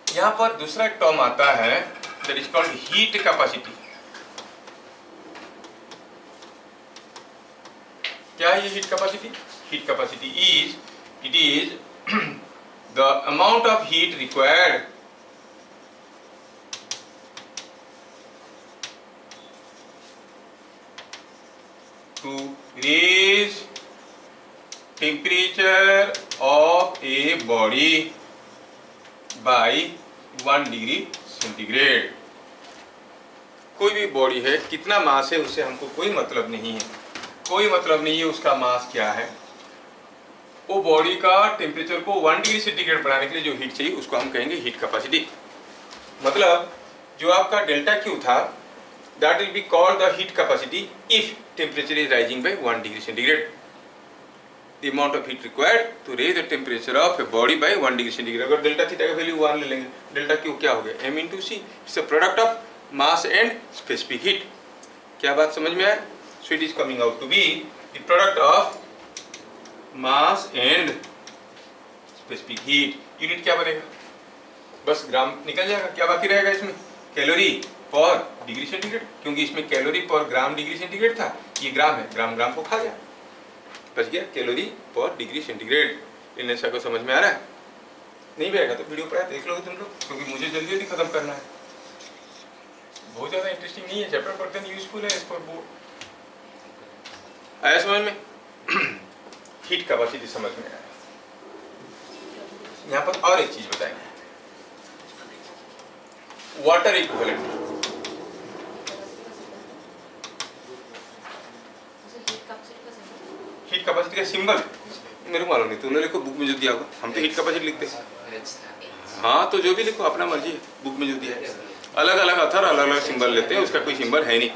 यहां पर दूसरा एक टर्म आता है that is called heat capacity. क्या है ये heat capacity? Heat capacity is the amount of heat required to raise temperature of a body by 1 degree centigrade. कोई भी बॉडी है, कितना मास है उससे हमको कोई मतलब नहीं है, कोई मतलब नहीं है उसका मास क्या है। वो बॉडी का टेम्परेचर को 1 डिग्री सेंटीग्रेड बढ़ाने के लिए जो हीट चाहिए उसको हम कहेंगे हीट कैपेसिटी। मतलब जो आपका डेल्टा क्यू था, that will be called the heat capacity if temperature is rising by 1 degree centigrade. The amount of heat required to raise the temperature of a body by 1 degree centigrade. अगर delta theta का value 1 ले लेंगे, delta Q क्या हो गया? m into c. It's a product of mass and specific heat. क्या बात समझ में आया? So it is coming out to be the product of mass and specific heat. Unit क्या बनेगा? बस ग्राम निकल जाएगा। क्या बाकी रहेगा इसमें? कैलोरी पर डिग्री सेंटीग्रेड, क्योंकि इसमें कैलोरी पर ग्राम डिग्री सेंटीग्रेड था, ये ग्राम है, ग्राम ग्राम को खा गया, बच गया कैलोरी पर डिग्री सेंटीग्रेड। इन ऐसा को समझ में आ रहा है? नहीं बैठेगा तो वीडियो पर देख लोगे तुम लोग, क्योंकि मुझे जल्दी जल्दी खत्म करना है। बहुत ज्यादा इंटरेस्टिंग नहीं है चैप्टर, पढ़ते हैं यूजफुल है इस पर बोर्ड। आया समझ में? हीट कैपेसिटी समझ में आया। यहाँ पर और एक चीज बताएंगे, वाटर इक्विवेलेंट। हीट कैपेसिटी का सिंबल मेरे को मालूम नहीं, तुमने लिखो बुक में जो दिया होगा, हम तो हीट कैपेसिटी लिखते हैं। हाँ तो जो भी लिखो अपना मर्जी है, बुक में जो दिया है। अलग अलग अथर अलग अलग सिंबल लेते हैं, उसका कोई सिंबल है नहीं।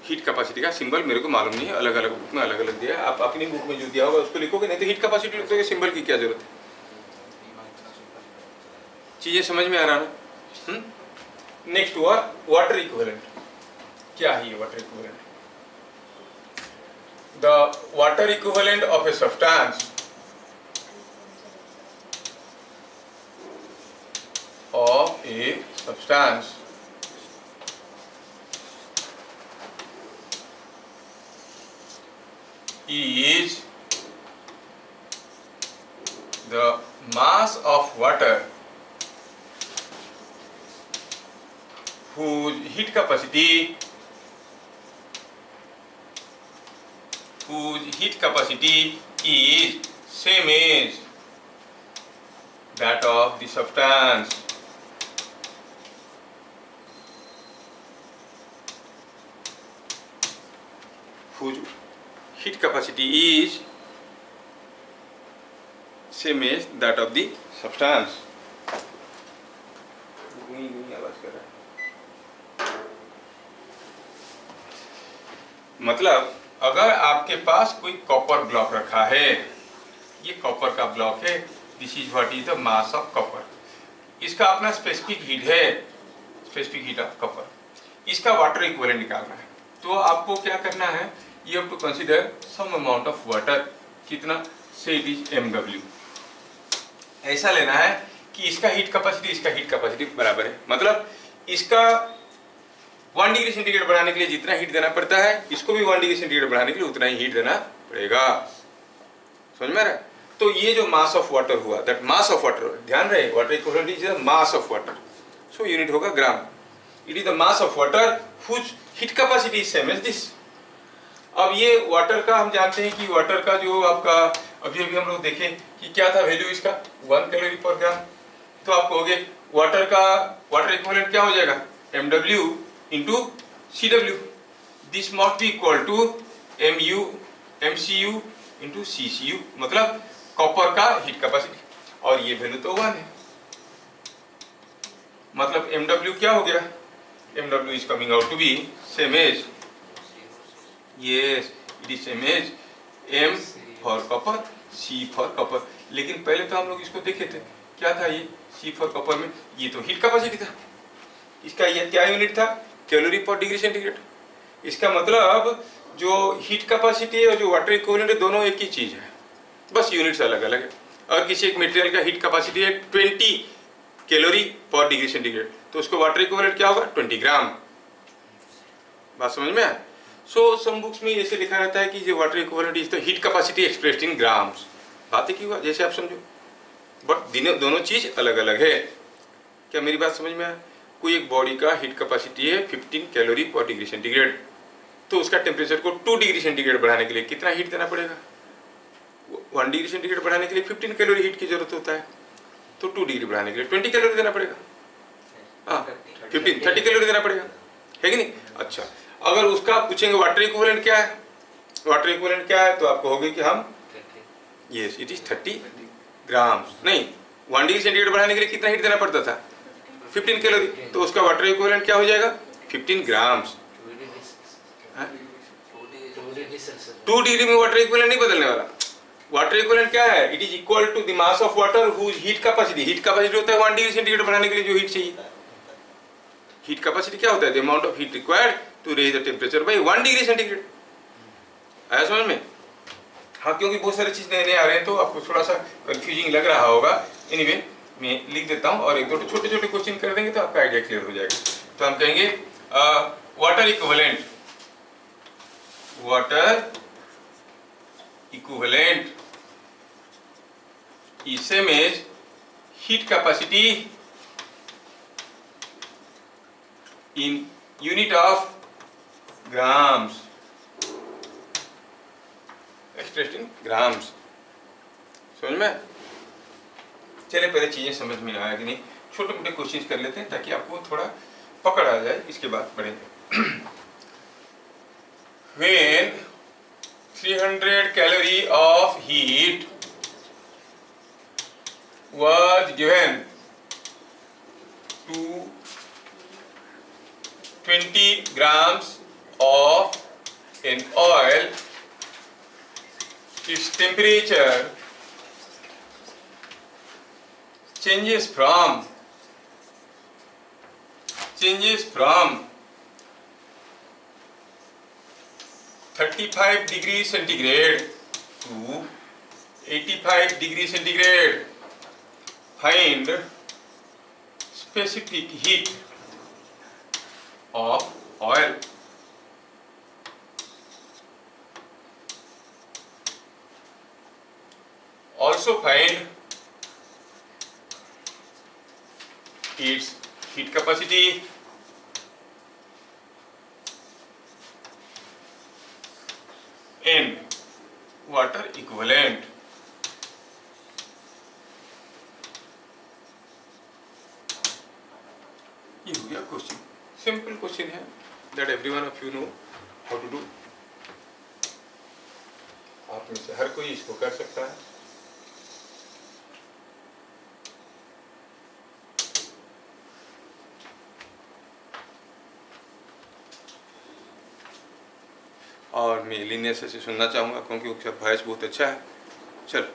हीट कैपेसिटी का सिंबल मेरे को मालूम नहीं है, अलग अलग बुक में अलग अलग दिया है। आप अपनी बुक में जो दिया होगा उसको लिखोगे, नहीं तो हीट कैपेसिटी लिखोगे, सिंबल की क्या जरूरत है? चीजें समझ में आ रहा ना? नेक्स्ट हुआ वाटर इक्विवेलेंट। क्या है ये water equivalent? The water equivalent of a substance is the mass of water whose heat capacity is same as that of the substance whose heat capacity is same as that of the substance। आवाज कर रहा है। मतलब अगर आपके पास कोई copper block रखा है, ये कॉपर का ब्लॉक है, this is what is the mass of copper. इसका अपना स्पेसिफिक हीट है, स्पेसिफिक हीट ऑफ कॉपर। इसका वाटर इक्विवेलेंट निकालना है, तो आपको क्या करना है, you have to consider some amount of water. कितना? Say it is mw। ऐसा लेना है कि इसका हीट कैपेसिटी इसका हीट कैपेसिटी बराबर है। मतलब इसका 1 डिग्री सेंटीग्रेड बढ़ाने के लिए जितना हीट देना पड़ता है, इसको भी 1 डिग्री सेंटीग्रेड बढ़ाने के लिए उतना ही हीट देना पड़ेगा। समझ में आ रहा है? तो ये जो मास ऑफ वाटर हुआ, दैट मास ऑफ वाटर, ध्यान रहे water equivalent is the mass of water. So unit होगा gram. It is the mass of water whose heat capacity is same as this. अब ये वाटर का हम जानते हैं कि वाटर का जो आपका अभी अभी हम लोग देखें कि क्या था वैल्यू इसका 1 कैलोरी पर ग्राम। तो आप कहोगे वाटर का वाटर इक्विवेलेंट क्या हो जाएगा mw into cw। This must be equal to mcu into ccu, मतलब कॉपर का हीट कैपेसिटी, और ये वैल्यू तो 1 है। मतलब mw क्या हो गया, mw is coming out to be same as, yes it is same as m for copper, c for copper। लेकिन पहले तो हम लोग इसको देखे थे, क्या था ये c for copper में, ये तो हीट कैपेसिटी था, इसका ये क्या यूनिट था कैलोरी पर डिग्री सेंटीग्रेड। इसका मतलब जो हीट कैपेसिटी और जो वाटर इक्विवेलेंट है दोनों एक ही चीज है, बस यूनिट्स अलग अलग है। अगर किसी एक मटेरियल का हीट कैपेसिटी है 20 कैलोरी पर डिग्री सेंटीग्रेड तो उसको वाटर इक्विवेलेंट क्या होगा 20 ग्राम। बात समझ में आया। सो सम बुक्स में ऐसे लिखा रहता है कि जो water equivalent is the heat capacity expressed in grams. बात एक ही हुआ जैसे आप समझो, बट दोनों चीज अलग अलग है। क्या मेरी बात समझ में आया। कोई एक बॉडी का हीट कैपेसिटी है 15 कैलोरी पर डिग्री सेंटीग्रेड, तो उसका टेम्परेचर को 2 डिग्री सेंटीग्रेड बढ़ाने के लिए कितना हीट देना पड़ेगा, 1 डिग्री सेंटीग्रेड बढ़ाने के लिए 15 कैलोरी हीट की जरूरत होता है, तो 2 डिग्री बढ़ाने के लिए 20 कैलोरी देना पड़ेगा, हाँ 30 कैलोरी देना पड़ेगा, है कि नहीं। अच्छा, अगर उसका पूछेंगे वाटर इक्विवेलेंट क्या है, वाटर इक्विवेलेंट क्या है, तो आप कहोगे कि हम यस इट इज 30 ग्राम। नहीं, 1 डिग्री सेंटीग्रेड बढ़ाने के लिए कितना हीट देना पड़ता था 15 कैलोरी, तो उसका वाटर इक्विवेलेंट क्या हो जाएगा 15 ग्राम। 2 डिग्री में वाटर इक्विवेलेंट नहीं बदलने वाला। वाटर इक्विवेलेंट क्या है, it is equal to the mass of water whose heat capacity. Heat capacity होता है 1 डिग्री सेंटीग्रेड बढ़ाने के लिए जो हीट चाहिए। हीट कैपेसिटी क्या होता है, the amount of heat required to raise the temperature by 1 degree centigrade. आया समझ में। हाँ, क्योंकि बहुत सारी चीज नए नए आ रहे हैं तो आपको थोड़ा सा कंफ्यूजिंग लग रहा होगा। एनीवे मैं लिख देता हूँ और एक दो छोटे छोटे क्वेश्चन कर देंगे तो आपका आइडिया क्लियर हो जाएगा। तो हम कहेंगे water equivalent, water equivalent is same as heat capacity in unit of grams, expressed in grams। समझ में। चलिए पहले चीजें समझ में आया कि नहीं, छोटे मोटे क्वेश्चन कर लेते हैं ताकि आपको थोड़ा पकड़ आ जाए, इसके बाद पढ़ेंगे। When 300 calorie of heat was given to 20 grams of an oil, its temperature changes from 35 degrees centigrade to 85 degrees centigrade. Find specific heat of oil. Also find its heat capacity in water equivalent. ये हो गया question, simple question है, that everyone of you know how to do. आप में से हर कोई इसको कर सकता है। और मैं लीनियस से सुनना चाहूँगा क्योंकि उसका वॉइस बहुत अच्छा है। चल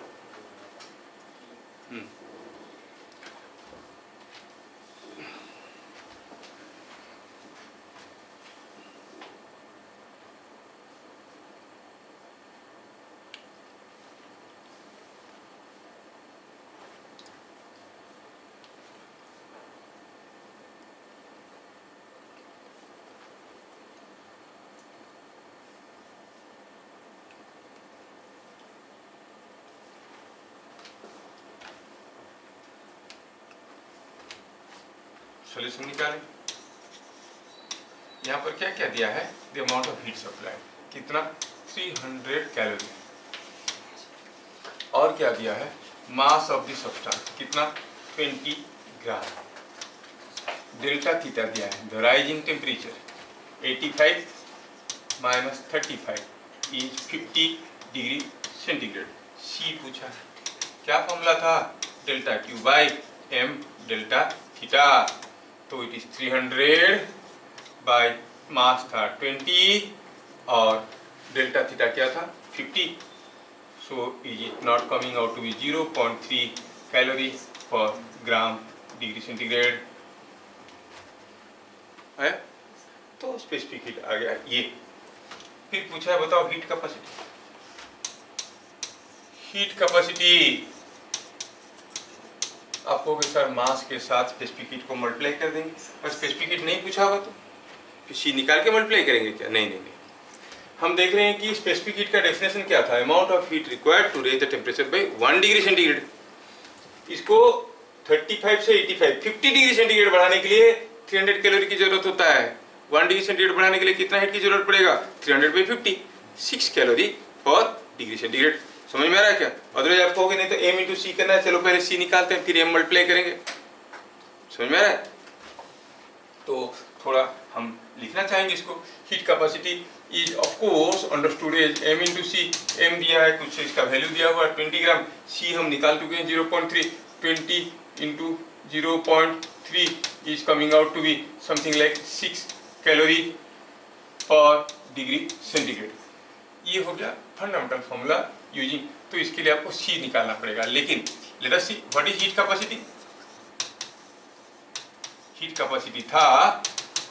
सॉल्यूशन निकालें। यहाँ पर क्या क्या दिया है, the amount of heat supply कितना 300 कैलोरी, और क्या दिया है मास ऑफ द सब्सटेंस कितना 20 ग्राम, डेल्टा थीटा दिया है, the rise in temperature 85 minus 35 is 50 degree centigrade. C पूछा है, क्या फॉर्मूला था, delta Q by M delta theta, तो इट इज 300 बाई मास था 20 और डेल्टा थीटा क्या था 50, so is it not coming out to be 0.3 calorie पर ग्राम डिग्री सेंटीग्रेड है। तो स्पेसिफिक हीट आ गया ये। फिर पूछा है बताओ हीट कैपेसिटी, हीट कैपेसिटी आप कहोगे सर मास के साथ स्पेसिफिक हीट को मल्टीप्लाई कर देंगे, और स्पेसिफिक हीट नहीं पूछा होगा तो सी निकाल के मल्टीप्लाई करेंगे क्या, नहीं नहीं नहीं, हम देख रहे हैं कि स्पेसिफिक हीट का डेफिनेशन क्या था, amount of heat required to raise the temperature by 1 degree centigrade. इसको 35 से 85 50 डिग्री सेंटीग्रेड बढ़ाने के लिए 300 कैलोरी की जरूरत होता है, 1 डिग्री सेंटीग्रेड बढ़ाने के लिए कितना हीट की जरूरत पड़ेगा 300 by 50, 6 calorie per degree centigrade. समझ में आ रहा है क्या, अदरवाइज आप कहोगे नहीं तो m इंटू सी करना है, चलो पहले सी निकालते हैं फिर m मल्टीप्लाई करेंगे, समझ में आ रहा है। तो थोड़ा हम लिखना चाहेंगे इसको, heat capacity is of course understood as m into C, m दिया है कुछ इसका वैल्यू दिया हुआ 20 ग्राम, c हम निकाल चुके हैं 0.3, 20 into 0.3 is coming out to be something like 6 calorie per degree centigrade. ये हो गया फंडामेंटल फॉर्मूला यूजिंग, तो इसके लिए आपको सी निकालना पड़ेगा, लेकिन let us see what is heat capacity. Heat capacity था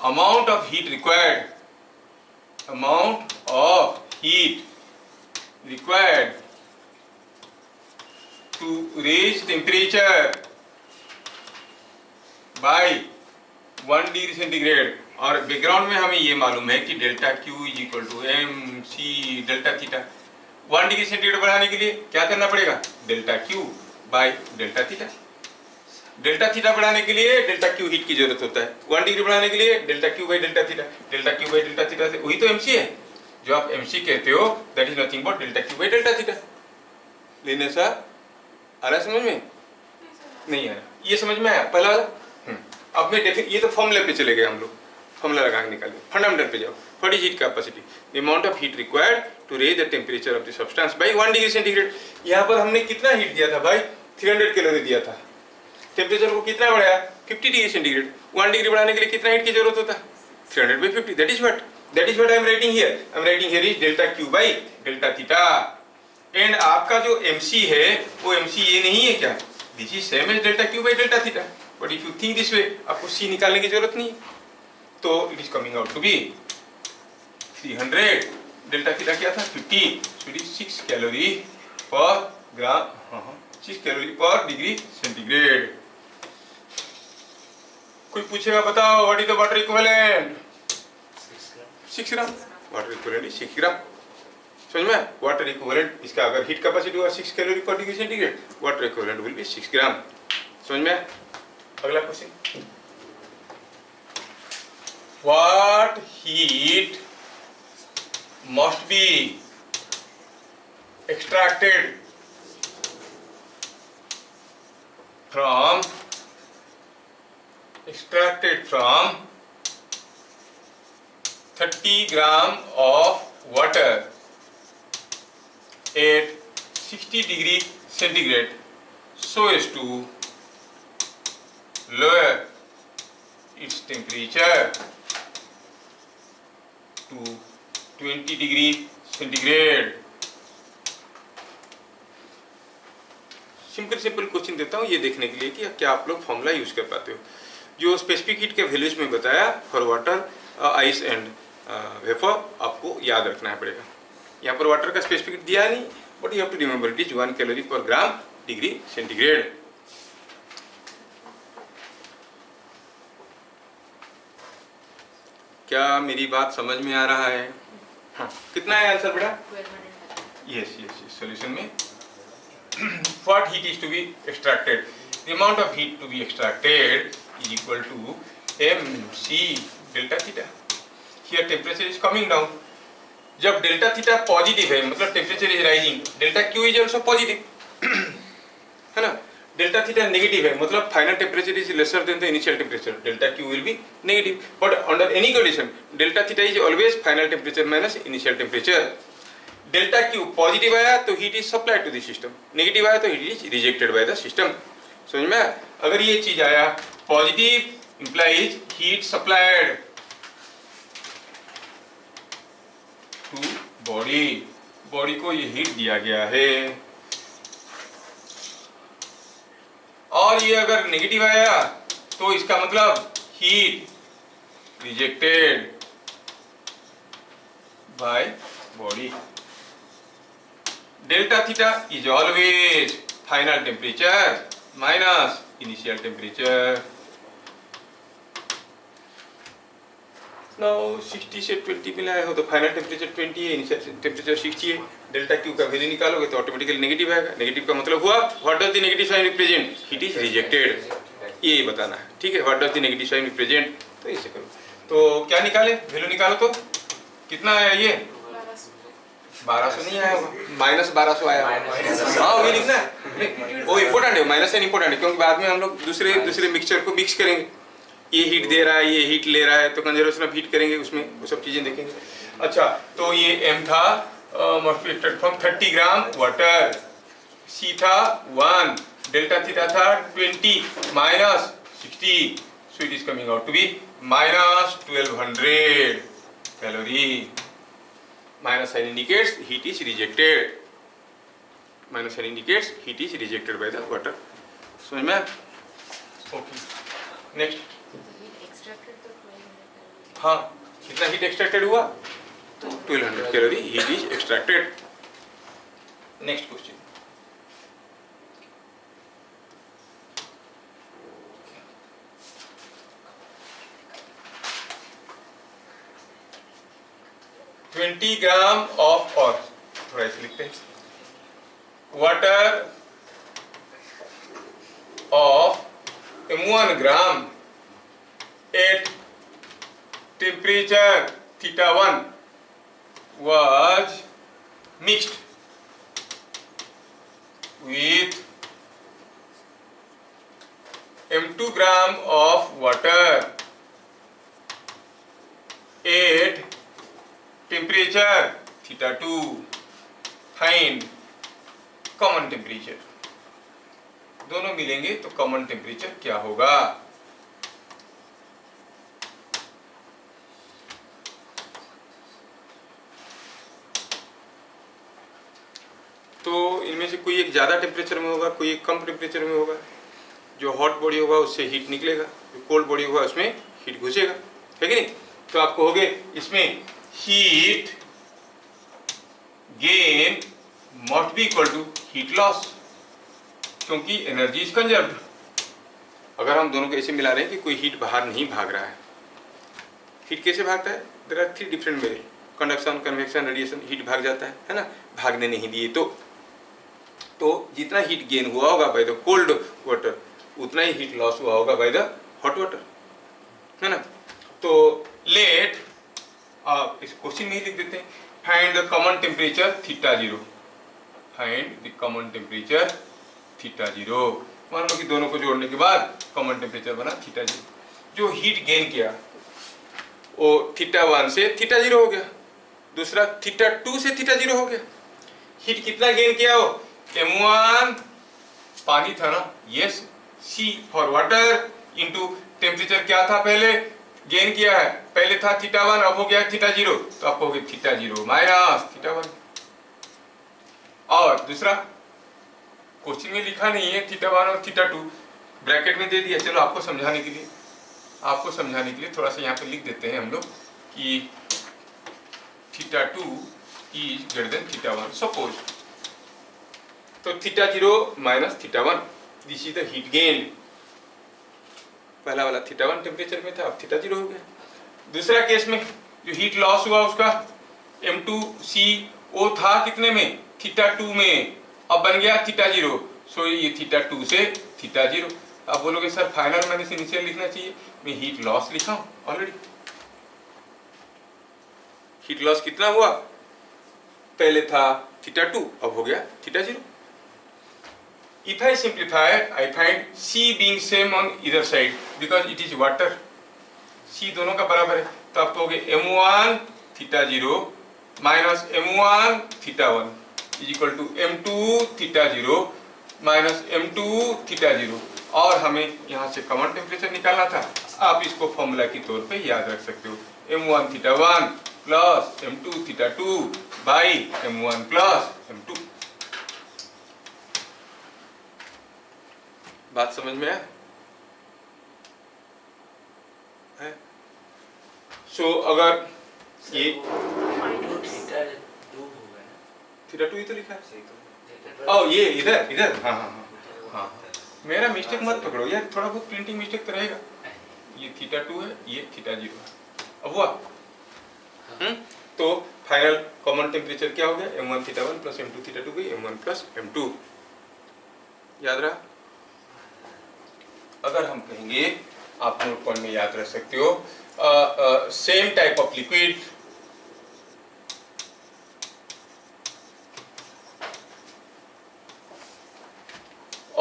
amount of heat required, amount of heat required to raise temperature by 1 degree centigrade, और बैकग्राउंड में हमें ये मालूम है कि delta Q is equal to M C delta theta. 1 degree centigrade बढ़ाने के लिए क्या करना पड़ेगा, delta Q by delta theta. Delta theta बढ़ाने के लिए डेल्टा क्यू हीट की जरूरत होता है, 1 डिग्री बढ़ाने के लिए delta Q by delta theta, delta Q by delta theta से वही तो एमसी है, जो आप एमसी कहते हो that is nothing but delta Q by delta theta. लेने सा आ रहा है समझ में, नहीं आ रहा, ये समझ में आया पहला वाला। अब मैं ये तो फॉर्मूले पे चले गए हम लोग, फॉर्मूला लगा के निकाल फंडामेंटल पे जाओ। What is heat capacity, the amount of heat required to raise the temperature of the substance by 1 degree centigrade. यहाँ पर हमने कितना हीट दिया था भाई 300 कैलोरी दिया था, टेम्परेचर को कितना बढ़ाया 50 डिग्री सेंटीग्रेड, 1 डिग्री बढ़ाने के लिए कितना हीट की जरूरत होता है 300 by 50, that is what I am writing here, I am writing here is delta Q by delta theta. And आपका जो एमसी है वो एमसी ये नहीं है क्या, this is same as delta Q by delta theta, but if you think this way आपको C निकालने की जरूरत नहीं, तो it is coming out to be 300, delta theta क्या था 50, सो इट इज 6 कैलोरी पर gram, 6 calorie per degree centigrade. कोई पूछेगा बताओ what is the water equivalent, 6 gram, water equivalent is 6 gram. समझ में, वाटर इक्विवेलेंट इसका अगर हीट कैपेसिटी हुआ 6 calorie per degree centigrade, water equivalent will be 6 gram. समझ में। अगला question, what heat must be extracted from 30 gram of water at 60 degree centigrade so as to lower its temperature to 20 degree centigrade. Simple question देता हूँ ये देखने के लिए कि क्या आप लोग फॉर्मूला यूज कर पाते हो। जो स्पेसिफिक हीट के वैल्यूज में बताया for water, ice and vapour, आपको याद रखना पड़ेगा। यहाँ पर वाटर का स्पेसिफिक हीट दिया नहीं, but you have to remember it is 1 calorie पर ग्राम डिग्री सेंटीग्रेड। क्या मेरी बात समझ में आ रहा है? हाँ, कितना है आंसर बेटा? यस, सॉल्यूशन में what heat is to be extracted, the amount of heat to be extracted is equal to mc delta theta. Here temperature is coming down. जब डेल्टा थीटा पॉजिटिव है मतलब temperature is rising, delta Q is also positive है ना। Delta theta negative है मतलब final temperature is lesser than the initial temperature, delta Q will be negative. But under any condition delta theta is always final temperature minus initial temperature. Delta Q positive आया तो heat is supplied to the system, negative आया तो heat is rejected by the system. समझ में? अगर ये चीज आया positive implies heat supplied to body, body को ये हीट दिया गया है। और ये अगर नेगेटिव आया तो इसका मतलब heat rejected by body. Delta theta is always final temperature minus initial temperature. Now 60 से 20 मिलाए हो तो फाइनल टेम्परेचर 20 है, इनिशियल टेम्परेचर 60 है। डेल्टा क्यू का वैल्यू निकालोगे तो ऑटोमेटिकली नेगेटिव आएगा। नेगेटिव का मतलब हुआ what does the negative sign represent, heat is rejected, ये बताना है। ठीक है, what does the negative sign represent, तो ऐसे करो। तो क्या निकाले, वैल्यू निकालो तो कितना आया ये 1200 नहीं आया होगा, -1200 आया। हाँ वही लिखना है, वो इम्पोर्टेंट है, माइनस एन इम्पोर्टेंट है क्योंकि बाद में हम लोग दूसरे मिक्सचर को मिक्स करेंगे। ये हीट दे रहा है, ये हीट ले रहा है, तो कंजर्वेशन ऑफ हीट करेंगे उसमें, वो सब चीजें देखेंगे। अच्छा तो ये एम था फ्रॉम 30 ग्राम वाटर, सी था 1, डेल्टा थीटा था 20 minus 60, so it is coming out to be minus 1200 calorie. Minus sign indicates heat is rejected, minus sign indicates heat is rejected by the water. समझ में? Okay next. हाँ कितना heat extracted हुआ, तो 1200 calorie heat is extracted. Next question. Twenty gram of, और थोड़ा ऐसे लिखते हैं, water of M1 gram at temperature theta 1 was mixed with M2 gram of water at temperature theta 2. Find common temperature. दोनों मिलेंगे तो common temperature क्या होगा? तो इनमें से कोई एक ज़्यादा टेम्परेचर में होगा, कोई एक कम टेम्परेचर में होगा। जो हॉट बॉडी होगा उससे हीट निकलेगा, जो कोल्ड बॉडी होगा उसमें हीट घुसेगा, है कि नहीं? तो आप कहोगे इसमें heat gain must be equal to heat loss, क्योंकि एनर्जी इज कंजर्व्ड। अगर हम दोनों को ऐसे मिला रहे हैं कि कोई हीट बाहर नहीं भाग रहा है। हीट कैसे भागता है? There are 3 different way, conduction, convection, radiation. Heat भाग जाता है ना, भागने नहीं दिए तो जितना हीट गेन हुआ होगा बाय द कोल्ड वाटर उतना ही हीट लॉस हुआ होगा बाय द हॉट वाटर, है ना। तो लेट आप इस क्वेश्चन में ही लिख देते हैं, find the common temperature theta 0। Find the common temperature theta 0। मान लो कि दोनों को जोड़ने के बाद कॉमन टेम्परेचर बना थीटा 0। जो हीट गेन किया वो थीटा 1 से थीटा 0 हो गया, दूसरा थीटा 2 से थीटा 0 हो गया। हीट कितना गेन किया हो? M1 पानी था ना, yes, C for water into temperature क्या था पहले गेन किया है, पहले था थीटा 1 अब हो गया थीटा 0, तो आप कहोगे थीटा 0 माइनस थीटा 1। और दूसरा क्वेश्चन में लिखा नहीं है थीटा 1 और थीटा 2, ब्रैकेट में दे दिया। चलो आपको समझाने के लिए थोड़ा सा यहाँ पे लिख देते हैं हम लोग कि theta 2 is greater than theta 1 suppose. तो theta 0 minus theta 1, this is the heat gain. पहला वाला थीटा 1 टेम्परेचर में था, अब थीटा 0 हो गया। दूसरा केस में जो हीट लॉस हुआ उसका M2C वो था कितने में? थीटा 2 में, अब बन गया थीटा 0, सो ये थीटा 2 से थीटा 0। आप बोलोगे सर फाइनल माइनस इनिशियल लिखना चाहिए, मैं हीट लॉस लिखा हूं ऑलरेडी। हीट लॉस कितना हुआ, पहले था θ2, अब हो था θ0। If I simplify, I find C being same on either side because it is water. C दोनों का बराबर है, तो आप कहोगे m1 θ0 minus m1 θ1 is equal to m2 θ0 minus m2 θ0। और हमें यहाँ से कॉमन टेम्परेचर निकालना था, आप इसको फॉर्मूला के तौर पे याद रख सकते हो, m1 θ1 plus m2 θ2 by m1 plus m2। बात समझ में आया है? सो अगर ये θ2 ही तो लिखा है, ओ ये इधर इधर, हाँ हाँ हाँ हाँ, मेरा मिस्टेक मत पकड़ो यार, थोड़ा बहुत प्रिंटिंग मिस्टेक तो रहेगा। ये θ2 है, ये θ0 है, अब हुआ। तो फाइनल कॉमन टेम्परेचर क्या हो गया, m1 θ1 plus m2 θ2 by m1 plus m2। याद रहा? अगर हम कहेंगे, आप नोट पॉइंट में याद रख सकते हो, same type of liquid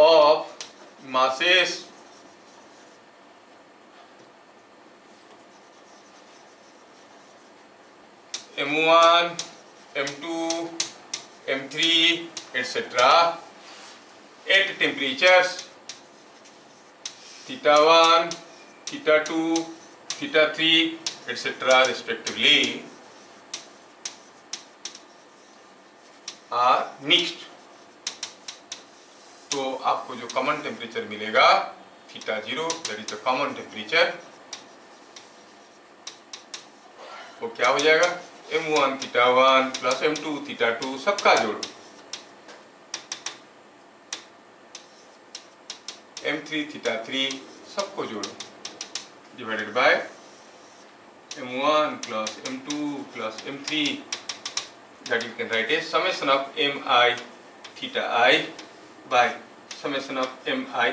of masses m1, m2, m3 etc. at temperatures θ1, θ2, θ3 etc. respectively are mixed। तो आपको जो कॉमन टेम्परेचर मिलेगा θ0, that is the common temperature, वो क्या हो जाएगा, m1 θ1 प्लस m2 θ2 सबका जोड़ो, m3 θ3 सबको जोड़ो, divided by m1 plus m2 plus m3, that you can write as summation of mi θi by summation of mi,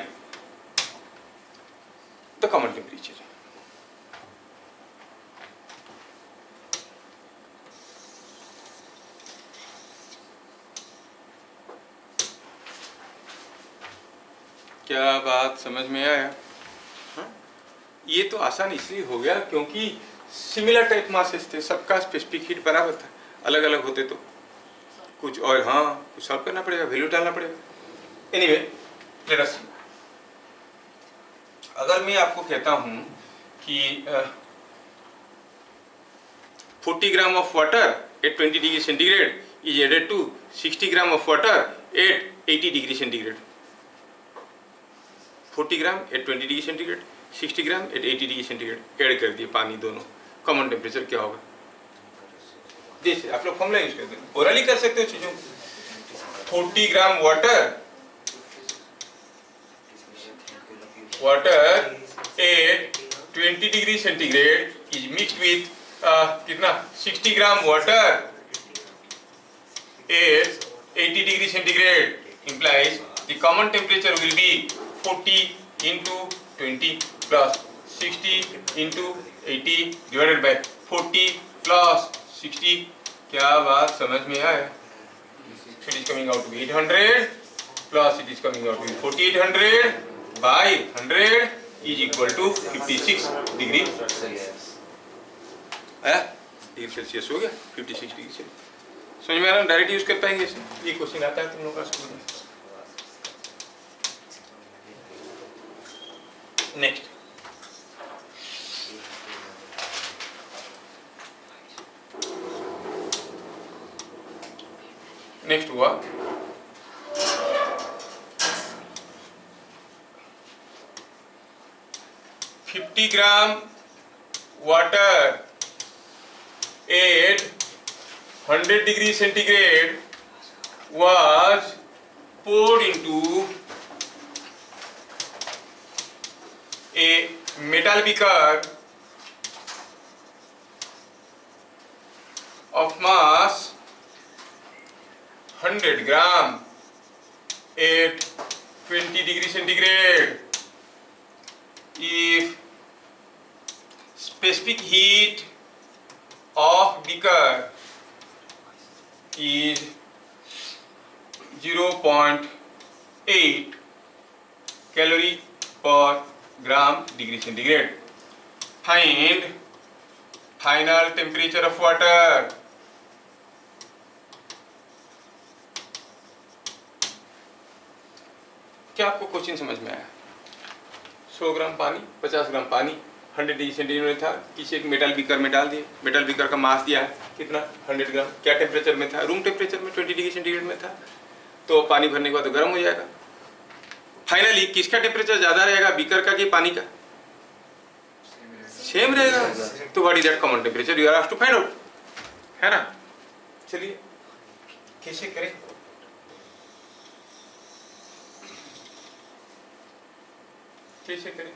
the common temperature। क्या बात समझ में आया? हाँ? ये तो आसान इसलिए हो गया क्योंकि सिमिलर टाइप मासेस थे, सबका स्पेसिफिक हीट बराबर था, अलग अलग होते तो कुछ और, हाँ कुछ सॉल्व करना पड़ेगा, वैल्यू डालना पड़ेगा। एनीवे लेट अस सी, अगर मैं आपको कहता हूं कि 40 gram of water at 20 degree centigrade is added to 60 gram of water at 80 degree centigrade, 40 gram at 20 degree centigrade, 60 gram at 80 degree centigrade add कर दिए पानी दोनों, कॉमन टेम्परेचर क्या होगा? जैसे आप लोग फॉर्मूला यूज करते हैं, ओरली कर सकते हो चीजों, 40 ग्राम water at 20 degree centigrade is mixed with कितना 60 ग्राम water at 80 degree centigrade, implies the common temperature will be 40 into 20 plus 60 into 80 divided by 40 plus 60। क्या बात समझ में आया? So it is coming out to be 800 plus it is coming out to be 4800 by 100 is equal to 56 degree Celsius हो गया, 56 degree से। समझ में आ रहा है? डायरेक्ट यूज कर पाएंगे इसे, ये क्वेश्चन आता है तुम लोगों का स्कूल में। नेक्स्ट, नेक्स्ट हुआ ग्राम water at 100 degree centigrade was poured into a metal beaker of mass 100 gram at 20 degree centigrade if specific heat of beaker is 0.8 calorie per gram degree centigrade. Find final temperature of water. क्या आपको question समझ में आया? 100 ग्राम पानी, 50 ग्राम पानी 100 degree centigrade में था, किसी एक मेटल बीकर में डाल दिए, मेटल बीकर का मास दिया है कितना 100 ग्राम, क्या टेम्परेचर में था? रूम टेम्परेचर में 20 डिग्री सेंटीग्रेड में था। तो पानी भरने के बाद तो गर्म हो जाएगा। फाइनली किसका टेम्परेचर ज़्यादा रहेगा, बीकर का कि पानी का? सेम रहेगा। तो what is that common temperature? You are asked to find out, है ना? चलिए कैसे करें? कैसे करें?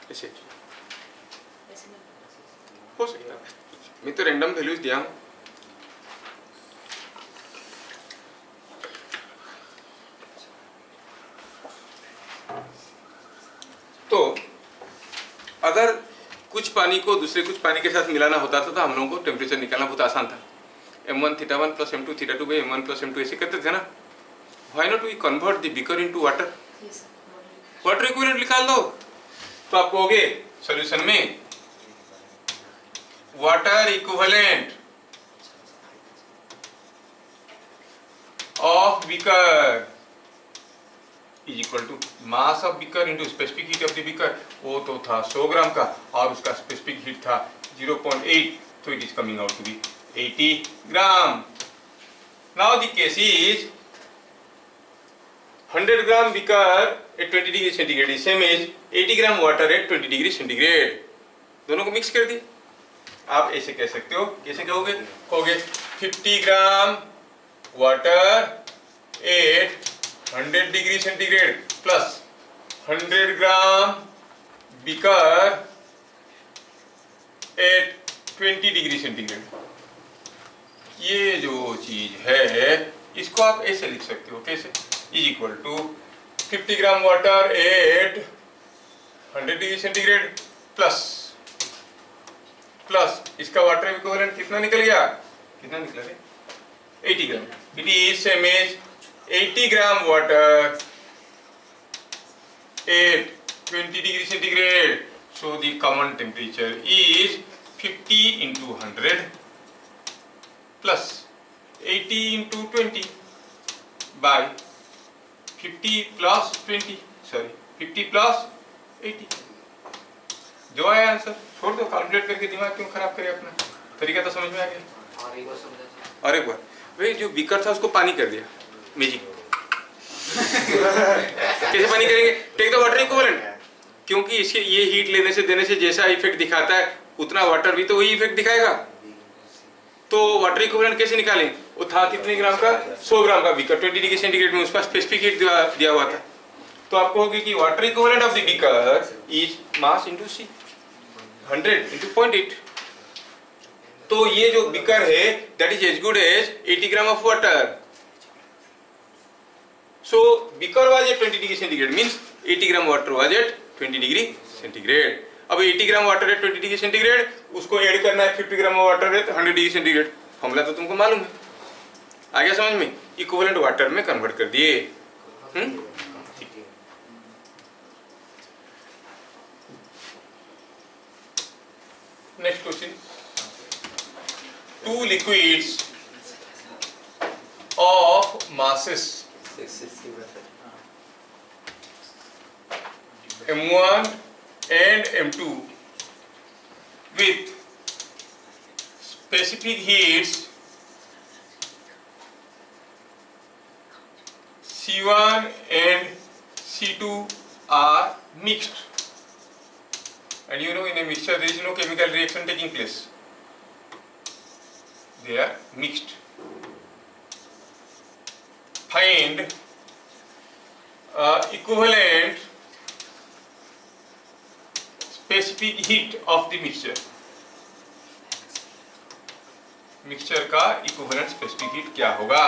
कैसे हो सकता है? मैं तो रैंडम वैल्यूज दिया हूं। तो अगर कुछ पानी को दूसरे कुछ पानी के साथ मिलाना होता था तो हम लोगों को टेम्परेचर निकालना बहुत आसान था। m1 θ1 plus m2 θ2 by m1 plus m2 ऐसे करते थे ना। Why not we convert the beaker into water? Water equivalent निकाल दो तो आप कहोगे सॉल्यूशन में water equivalent of beaker is equal to mass of beaker into specific heat of the beaker. वो तो था 100 ग्राम का और उसका स्पेसिफिक हीट था 0.8, तो it is coming out to be 80 gram. Now the case is 100 gram beaker at 20 degree centigrade is same as 80 gram water at 20 degree centigrade. दोनों को मिक्स कर दी। आप ऐसे कह सकते हो, कैसे कहोगे? कहोगे 50 gram water at 100 degree centigrade plus 100 gram beaker at 20 degree centigrade. ये जो चीज है इसको आप ऐसे लिख सकते हो, कैसे? Is equal to 50 gram water at 100 degree centigrade plus इसका वाटर इक्विवेलेंट कितना निकल गया? कितना निकला है? 80 gram. It is same as 80 gram water at 20 degree centigrade. So the common temperature is 50 into 100 plus 80 into 20 by 50 plus 20, sorry 50 plus 80। जो आया answer छोड़ दो, कैलकुलेट करके दिमाग क्यों खराब करे अपना? तरीका तो समझ में आ गया। और एक बार भाई जो बीकर था उसको पानी कर दिया, मैजिक। कैसे पानी करेंगे? टेक द वाटर इक्विवेलेंट, क्योंकि इसके ये हीट लेने से देने से जैसा इफेक्ट दिखाता है उतना वाटर भी तो वही इफेक्ट दिखाएगा। तो वाटर इक्विवेलेंट कैसे निकालें? वो था कितने ग्राम का? 100 ग्राम का बीकर 20 डिग्री सेंटीग्रेड में, उसका स्पेसिफिक हीट दिया हुआ था। तो आप कहोगे कि water equivalent of the beaker is mass into C, 100 into 0.8। तो ये जो बीकर है that is as good as 80 gram of water. So beaker was at 20 degree centigrade means 80 gram water was at 20 degree centigrade। अब 80 gram water at 20 degree centigrade, उसको add करना है 50 gram water at 100 degree centigrade. Formula तो तुमको मालूम है, आ गया समझ में? इक्विवेलेंट वाटर में कन्वर्ट कर दिए। Next question, two liquids of masses M1 and M2 with specific heats C1 and C2 are mixed, and you know in a mixture there is no chemical reaction taking place, they are mixed. Find equivalent specific heat of the mixture, mixture का equivalent specific heat क्या होगा।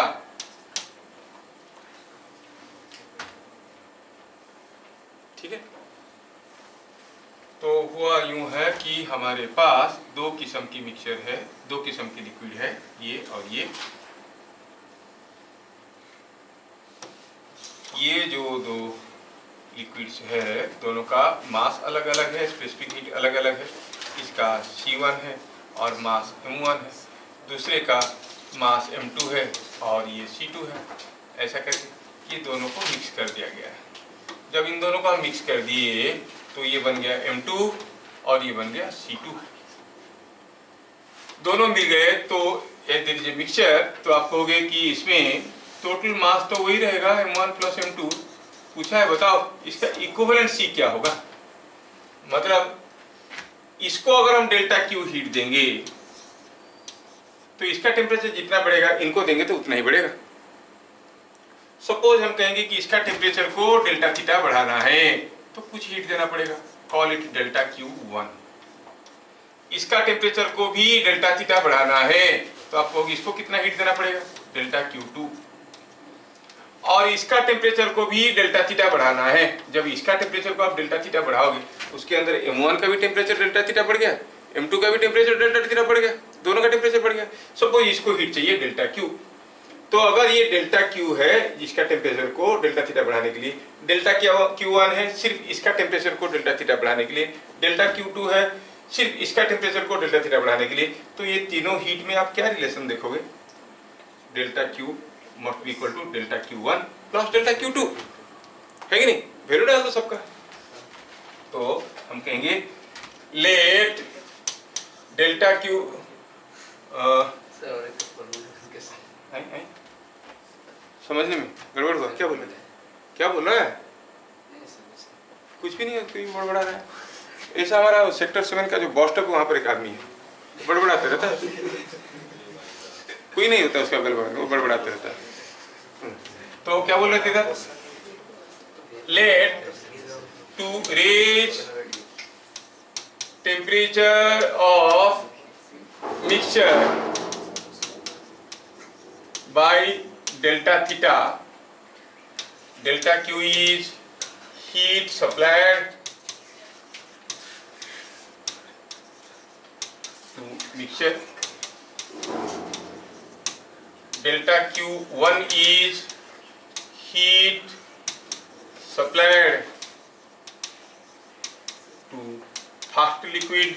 ठीक है, तो हुआ यूं है कि हमारे पास दो किस्म की मिक्सचर है, दो किस्म की लिक्विड है, ये और ये जो दो लिक्विड्स है दोनों का मास अलग अलग है, स्पेसिफिक हीट अलग अलग है। इसका C1 है और मास M1 है, दूसरे का मास M2 है और ये C2 है। ऐसा करके ये दोनों को मिक्स कर दिया गया है। जब इन दोनों को हम मिक्स कर दिए तो ये बन गया M2 और ये बन गया C2। दोनों मिल गए तो देयर इज ए मिक्सचर, तो आप कहोगे कि इसमें टोटल मास तो वही रहेगा M1 प्लस M2। पूछा है बताओ इसका इक्विवेलेंट C क्या होगा। मतलब इसको अगर हम डेल्टा Q हीट देंगे तो इसका टेम्परेचर जितना बढ़ेगा इनको देंगे तो उतना ही बढ़ेगा। सपोज हम कहेंगे कि इसका टेम्परेचर को डेल्टा थीटा बढ़ाना है तो कुछ हीट देना पड़ेगा, कॉल इट डेल्टा Q1। इसका टेम्परेचर को भी डेल्टा थीटा बढ़ाना है तो आपको इसको कितना हीट देना पड़ेगा, डेल्टा Q2। और इसका टेम्परेचर को भी डेल्टा थीटा बढ़ाना है। जब इसका टेम्परेचर को आप डेल्टा थीटा बढ़ाओगे उसके अंदर M1 का भी टेम्परेचर डेल्टा थीटा बढ़ गया, M2 का भी टेम्परेचर डेल्टा थीटा बढ़ गया, दोनों का टेम्परेचर बढ़ गया। सपोज इसको हीट चाहिए डेल्टा Q, तो अगर ये डेल्टा Q है जिसका टेम्परेचर को डेल्टा थीटा बढ़ाने के लिए, डेल्टा Q1 है सिर्फ इसका टेम्परेचर को डेल्टा थीटा बढ़ाने के लिए, डेल्टा Q2 है सिर्फ इसका टेम्परेचर को डेल्टा थीटा बढ़ाने के लिए, तो ये तीनों हीट में आप क्या रिलेशन देखोगे, delta Q must be equal to delta Q1 plus delta Q2, है कि नहीं। वैल्यू डाल दो सबका, तो हम कहेंगे लेट डेल्टा Q समझने में गड़बड़ हुआ, क्या बोल रहे थे, क्या बोल रहा है, कुछ भी नहीं है, कोई बड़बड़ा रहा है। ऐसा हमारा सेक्टर 7 का जो बॉस स्टॉप वहां पर एक आदमी है, बड़बड़ाते रहता है, कोई नहीं होता उसका गड़बड़, वो बड़बड़ाते रहता है। तो क्या बोल रहे थे इधर, let to reach temperature of mixture by delta theta, delta Q is heat supplied to mixture, delta Q1 is heat supplied to first liquid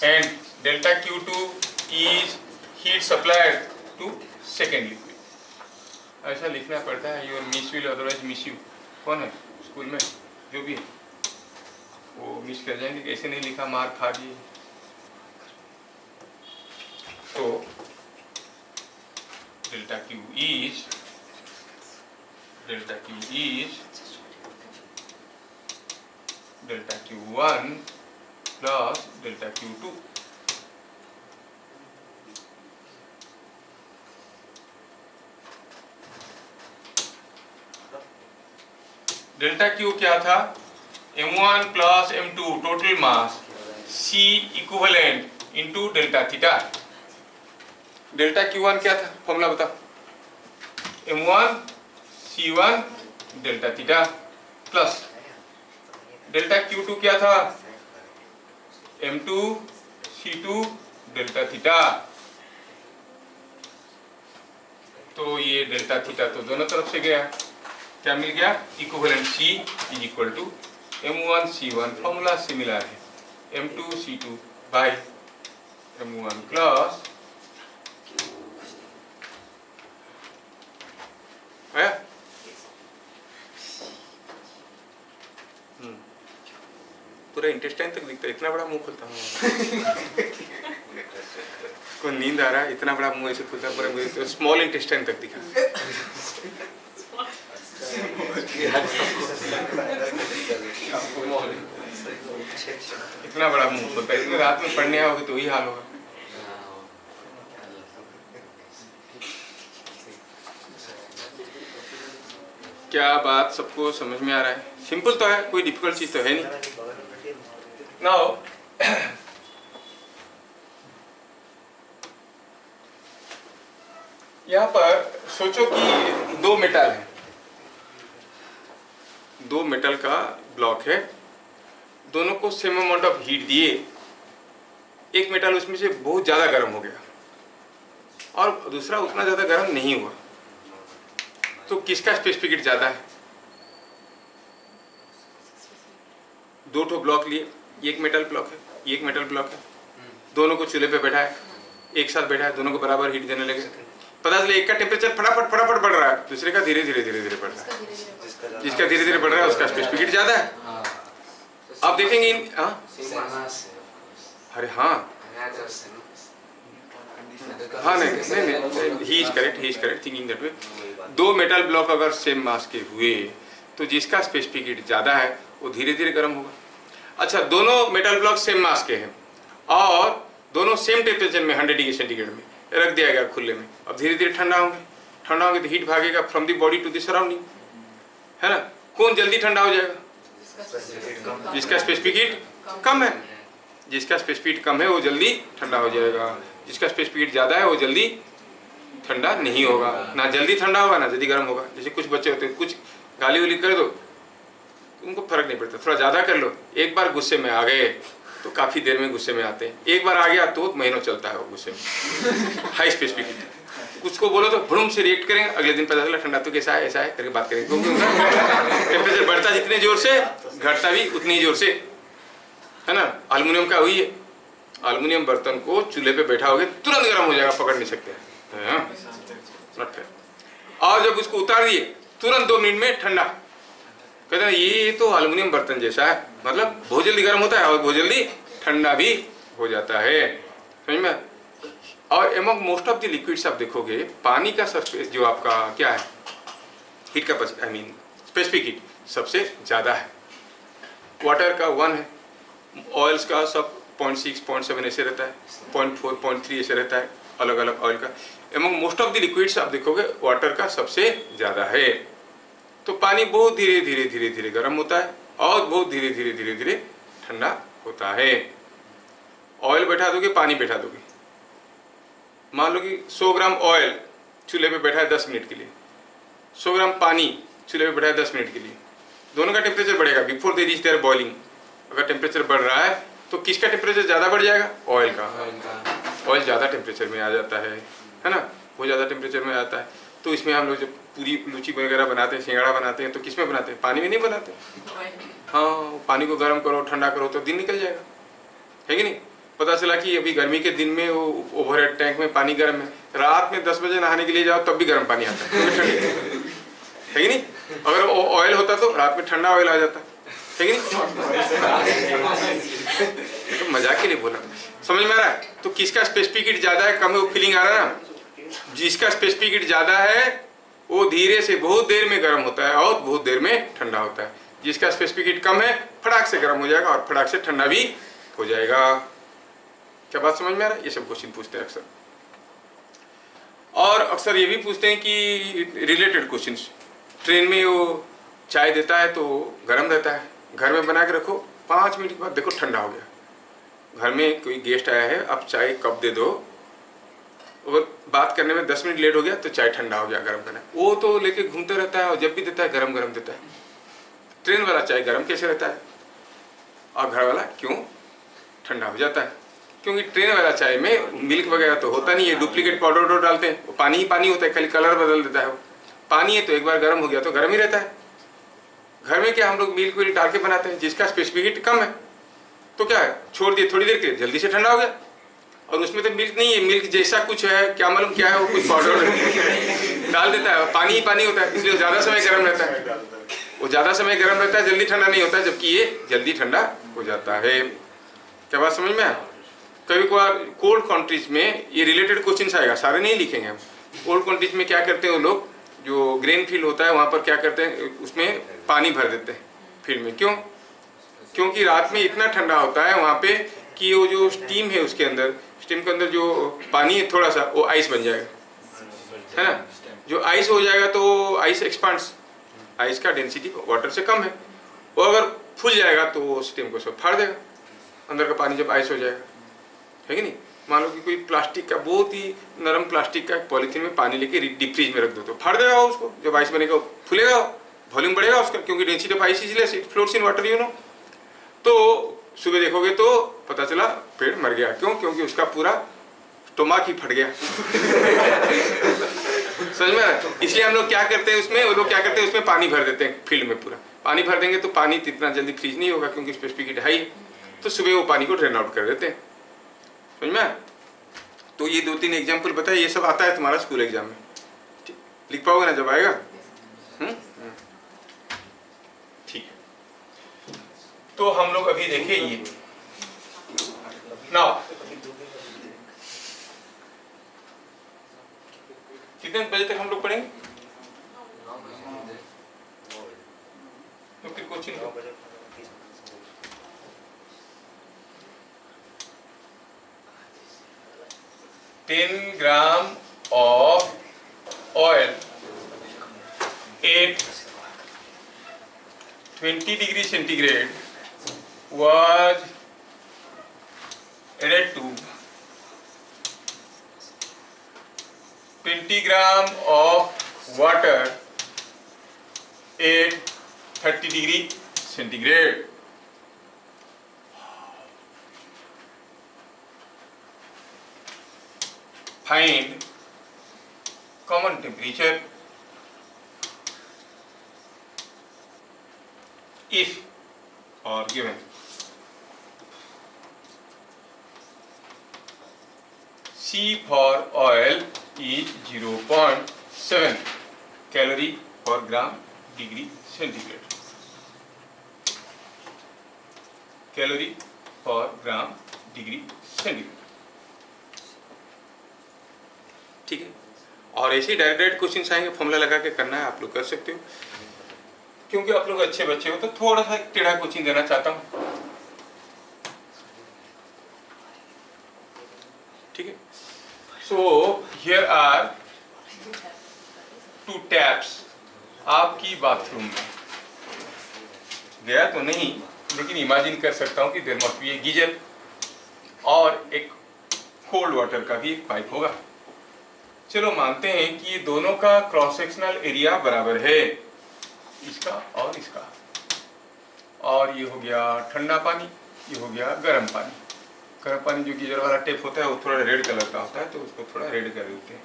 and delta Q2 is heat supplied to second liquid। ऐसा लिखना पड़ता है, your miss will otherwise miss you. कौन है school में जो भी है वो मिस कर जाएंगे, ऐसे नहीं लिखा मार खा दिए। तो delta Q is delta Q1 plus delta Q2। Delta Q क्या था, M1 plus M2 total mass C equivalent into delta theta. Delta Q1 क्या था, फॉर्मूला बताओ, M1 C1 delta theta plus delta Q2 क्या था, M2 C2 डेल्टा थीटा। तो ये delta theta तो दोनों तरफ से गया, क्या मिल गया, equivalent C is equal to M1 C1, formula similar है, M2 C2 by M1 plus आया। पूरा इंटेस्टाइन तक दिखता है, इतना बड़ा मुंह खुलता है को नींद आ रहा है, इतना बड़ा मुंह ऐसे खुलता है, पूरा मुझे तो स्मॉल इंटेस्टाइन तक दिखा। इतना बड़ा मुंह खुलता है, इतने रात में पढ़ने आओगे तो ही हाल होगा। क्या बात सबको समझ में आ रहा है? सिंपल तो है, कोई डिफिकल्ट चीज़ तो है नहीं। नाउ यहाँ पर सोचो कि दो मेटल है, दो मेटल का ब्लॉक है, दोनों को सेम अमाउंट ऑफ हीट दिए, एक मेटल उसमें से बहुत ज़्यादा गर्म हो गया और दूसरा उतना ज़्यादा गर्म नहीं हुआ, तो किसका स्पेसिफिक हीट ज़्यादा है? दो ठो ब्लॉक लिए, एक मेटल ब्लॉक है, एक मेटल ब्लॉक है, दोनों को चूल्हे पे बैठाए, एक साथ बैठाए, दोनों को बराबर हीट देने लगे, पता चले एक का टेम्परेचर फटाफट फटाफट बढ़ रहा है, दूसरे का धीरे धीरे धीरे धीरे बढ़ रहा है। जिसका धीरे धीरे बढ़ रहा है उसका स्पेसिफिक हीट ज़्यादा है। आप देखेंगे अरे हाँ हाँ नहीं, he is correct thinking that way. दो मेटल ब्लॉक अगर सेम मास के हुए तो जिसका स्पेसिफिक हीट ज़्यादा है वो धीरे धीरे गर्म होगा। अच्छा, दोनों मेटल ब्लॉक सेम मास के हैं और दोनों सेम टेम्परेचर में 100 डिग्री सेंटीग्रेड में रख दिया गया खुले में, अब धीरे धीरे ठंडा होंगे तो हीट भागेगा from the body to the surrounding, है ना। कौन जल्दी ठंडा हो जाएगा? जिसका स्पेसिफिक हीट कम है, जिसका स्पेसिफिक हीट कम है वो जल्दी ठंडा हो जाएगा, जिसका स्पेसिफिक हीट ज़्यादा है वो जल्दी ठंडा नहीं होगा, ना जल्दी ठंडा होगा ना जल्दी गर्म होगा। जैसे कुछ बच्चे होते हैं, कुछ गाली उली कर दो उनको फर्क नहीं पड़ता, थोड़ा ज़्यादा कर लो, एक बार गुस्से में आ गए तो काफ़ी देर में गुस्से में आते हैं, एक बार आ गया तो महीनों चलता है वो गुस्से में। हाई स्पेसिफिक हीट, उसको बोलो तो भड़ूम से रिएक्ट करेंगे, अगले दिन पता चला ठंडा तो कैसा है ऐसा है करके बात करेंगे, क्योंकि टेम्परेचर बढ़ता जितने जोर से घटता भी उतनी जोर से, है ना। एल्युमिनियम का हुई है, एल्युमिनियम बर्तन को चूल्हे पे बैठा होगे तुरंत गर्म हो जाएगा, पकड़ नहीं सकते, और जब उसको उतार दिए तुरंत 2 मिनट में ठंडा। कहते हैं ये तो एल्युमिनियम बर्तन जैसा है, मतलब बहुत जल्दी गर्म होता है और बहुत जल्दी ठंडा भी हो जाता है, समझ में। और among most of the liquids आप देखोगे पानी का सरफेस जो आपका क्या है heat capacity, I mean specific heat सबसे ज़्यादा है। वाटर का 1 है, ऑयल्स का सब 0.6 0.7 ऐसे रहता है, 0.4 0.3 ऐसे रहता है अलग अलग ऑयल का। Among most of the liquids आप देखोगे वाटर का सबसे ज़्यादा है। तो पानी बहुत धीरे धीरे धीरे धीरे गर्म होता है और बहुत धीरे धीरे धीरे धीरे ठंडा होता है। ऑयल बैठा दोगे, पानी बैठा दोगे, मान लो कि 100 ग्राम ऑयल चूल्हे पे बैठा है 10 मिनट के लिए, 100 ग्राम पानी चूल्हे पे बैठा है 10 मिनट के लिए, दोनों का टेम्परेचर बढ़ेगा before they reach there boiling. अगर टेम्परेचर बढ़ रहा है तो किसका टेम्परेचर ज़्यादा बढ़ जाएगा? ऑयल का। ऑयल ज़्यादा टेम्परेचर में आ जाता है ना, वो ज़्यादा टेम्परेचर में आता है। तो इसमें हम लोग जब पूरी लूची वगैरह बनाते हैं, सिंगाड़ा बनाते हैं, तो किस में बनाते हैं? पानी में नहीं बनाते। हाँ, पानी को गर्म करो ठंडा करो तो दिन निकल जाएगा, है कि नहीं। पता चला कि अभी गर्मी के दिन में वो ओवरहेड टैंक में पानी गर्म है, रात में 10 बजे नहाने के लिए जाओ तब भी गर्म पानी आता है, है कि नहीं। अगर ऑयल होता तो रात में ठंडा ऑयल आ जाता, है कि नहीं। तो मजाक के लिए बोला, समझ में आ रहा है। तो किसका स्पेसिफिक हीट ज़्यादा है कम है, वो फीलिंग आ रहा है ना। जिसका स्पेसिफिक हीट ज़्यादा है वो धीरे से बहुत देर में गर्म होता है और बहुत देर में ठंडा होता है। जिसका स्पेसिफिक हीट कम है फटाक से गर्म हो जाएगा और फटाक से ठंडा भी हो जाएगा। क्या बात समझ में आ रहा है? ये सब क्वेश्चन पूछते हैं अक्सर, और अक्सर ये भी पूछते हैं कि रिलेटेड क्वेश्चंस, ट्रेन में वो चाय देता है तो गर्म रहता है, घर में बना के रखो 5 मिनट के बाद देखो ठंडा हो गया। घर में कोई गेस्ट आया है, अब चाय कप दे दो, और बात करने में 10 मिनट लेट हो गया तो चाय ठंडा हो गया, गर्म करना। वो तो लेके घूमते रहता है और जब भी देता है गरम गरम देता है। ट्रेन वाला चाय गरम कैसे रहता है और घर वाला क्यों ठंडा हो जाता है? क्योंकि ट्रेन वाला चाय में मिल्क वगैरह तो होता नहीं है, डुप्लीकेट पाउडर डालते हैं, वो पानी ही पानी होता है, खाली कलर बदल देता है। वो पानी है तो एक बार गर्म हो गया तो गर्म ही रहता है। घर में क्या हम लोग मिल्क विल्क डाल के बनाते हैं, जिसका स्पेसिफिक हीट कम है तो क्या है, छोड़ दिए थोड़ी देर के लिए जल्दी से ठंडा हो गया। और उसमें तो मिल्क नहीं है, मिल्क जैसा कुछ है, क्या मालूम क्या है, वो कुछ पाउडर डाल देता है, पानी ही पानी होता है, इसलिए ज़्यादा समय गर्म रहता है। वो ज़्यादा समय गर्म रहता है, जल्दी ठंडा नहीं होता है, जबकि ये जल्दी ठंडा हो जाता है। क्या बात समझ में आया? कभी कभार कोल्ड कंट्रीज में ये रिलेटेड क्वेश्चन आएगा, सारे नहीं लिखेंगे हम। कोल्ड कंट्रीज में क्या करते हैं वो लोग, जो ग्रेन फील्ड होता है वहाँ पर क्या करते हैं, उसमें पानी भर देते हैं फील्ड में। क्यों? क्योंकि रात में इतना ठंडा होता है वहाँ पे कि वो जो स्टीम है उसके अंदर, स्टीम के अंदर जो पानी है थोड़ा सा वो आइस बन जाएगा, है ना। जो आइस हो जाएगा तो आइस एक्सपांड्स, आइस का डेंसिटी वाटर से कम है, वो अगर फूल जाएगा तो वो स्टेम को सब फाड़ देगा, अंदर का पानी जब आइस हो जाएगा, है कि नहीं। मान लो कि कोई प्लास्टिक का, बहुत ही नरम प्लास्टिक का पॉलीथीन में पानी लेके डीप फ्रीज में रख दो तो फाड़ देगा उसको, जब आइस बनेगा फूलेगा, वॉल्यूम बढ़ेगा उसका, क्योंकि density of ice is less, it floats in water, you know. तो सुबह देखोगे तो पता चला पेड़ मर गया, क्यों? क्योंकि उसका पूरा स्टोमाक ही फट गया। समझ में आया? इसलिए हम लोग क्या करते हैं उसमें, वो लोग क्या करते हैं उसमें पानी भर देते हैं, फील्ड में पूरा पानी भर देंगे तो पानी इतना जल्दी फ्रीज नहीं होगा, क्योंकि स्पेसिफिक हाई है, तो सुबह वो पानी को ड्रेन आउट कर देते हैं। समझ में आया? तो ये 2-3 एग्जाम्पल बताए, ये सब आता है तुम्हारा स्कूल एग्जाम में, लिख पाओगे ना जब आएगा? ठीक है। तो हम लोग अभी देखें ये नाउ, कितने बजे तक हम लोग पढ़ेंगे? तो फिर coaching 10 gram of oil at 20 degree centigrade was added to 20 gram of water at 30 degree centigrade. Find common temperature if or given C for oil is 0.7 calorie per gram degree centigrade. Calorie per gram degree centigrade. ठीक है। और ऐसे ही direct question आएंगे, formula लगा के करना है, आप लोग कर सकते हो, क्योंकि आप लोग अच्छे बच्चे हो तो थोड़ा सा टेढ़ा कोचिंग देना चाहता हूँ। ठीक है। सो हियर आर 2 टैप्स आपकी बाथरूम में। गया तो नहीं, लेकिन इमेजिन कर सकता हूँ कि there must be a geyser और एक कोल्ड वाटर का भी एक पाइप होगा। चलो मानते हैं कि ये दोनों का क्रॉस सेक्शनल एरिया बराबर है, इसका और इसका, और ये हो गया ठंडा पानी, ये हो गया गर्म पानी। गर्म पानी जो गीजर वाला टेप होता है वो थोड़ा रेड कलर का होता है, तो उसको थोड़ा रेड कर देते हैं,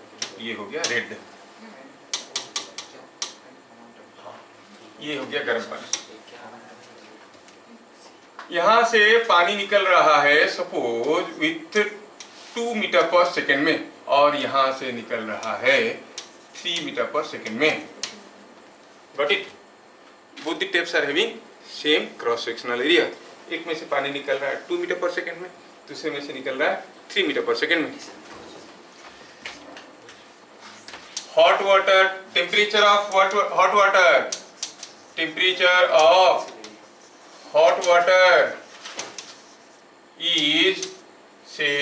ये हो गया रेड। ये हो गया गर्म पानी। यहां से पानी निकल रहा है suppose with 2 metre per second में, और यहां से निकल रहा है 3 मीटर पर सेकेंड में। Got it? Both the taps are having same cross sectional area. एक में से पानी निकल रहा है 2 मीटर पर सेकेंड में, दूसरे में से निकल रहा है 3 मीटर पर सेकेंड में। Hot water, temperature of hot water, temperature of hot water is say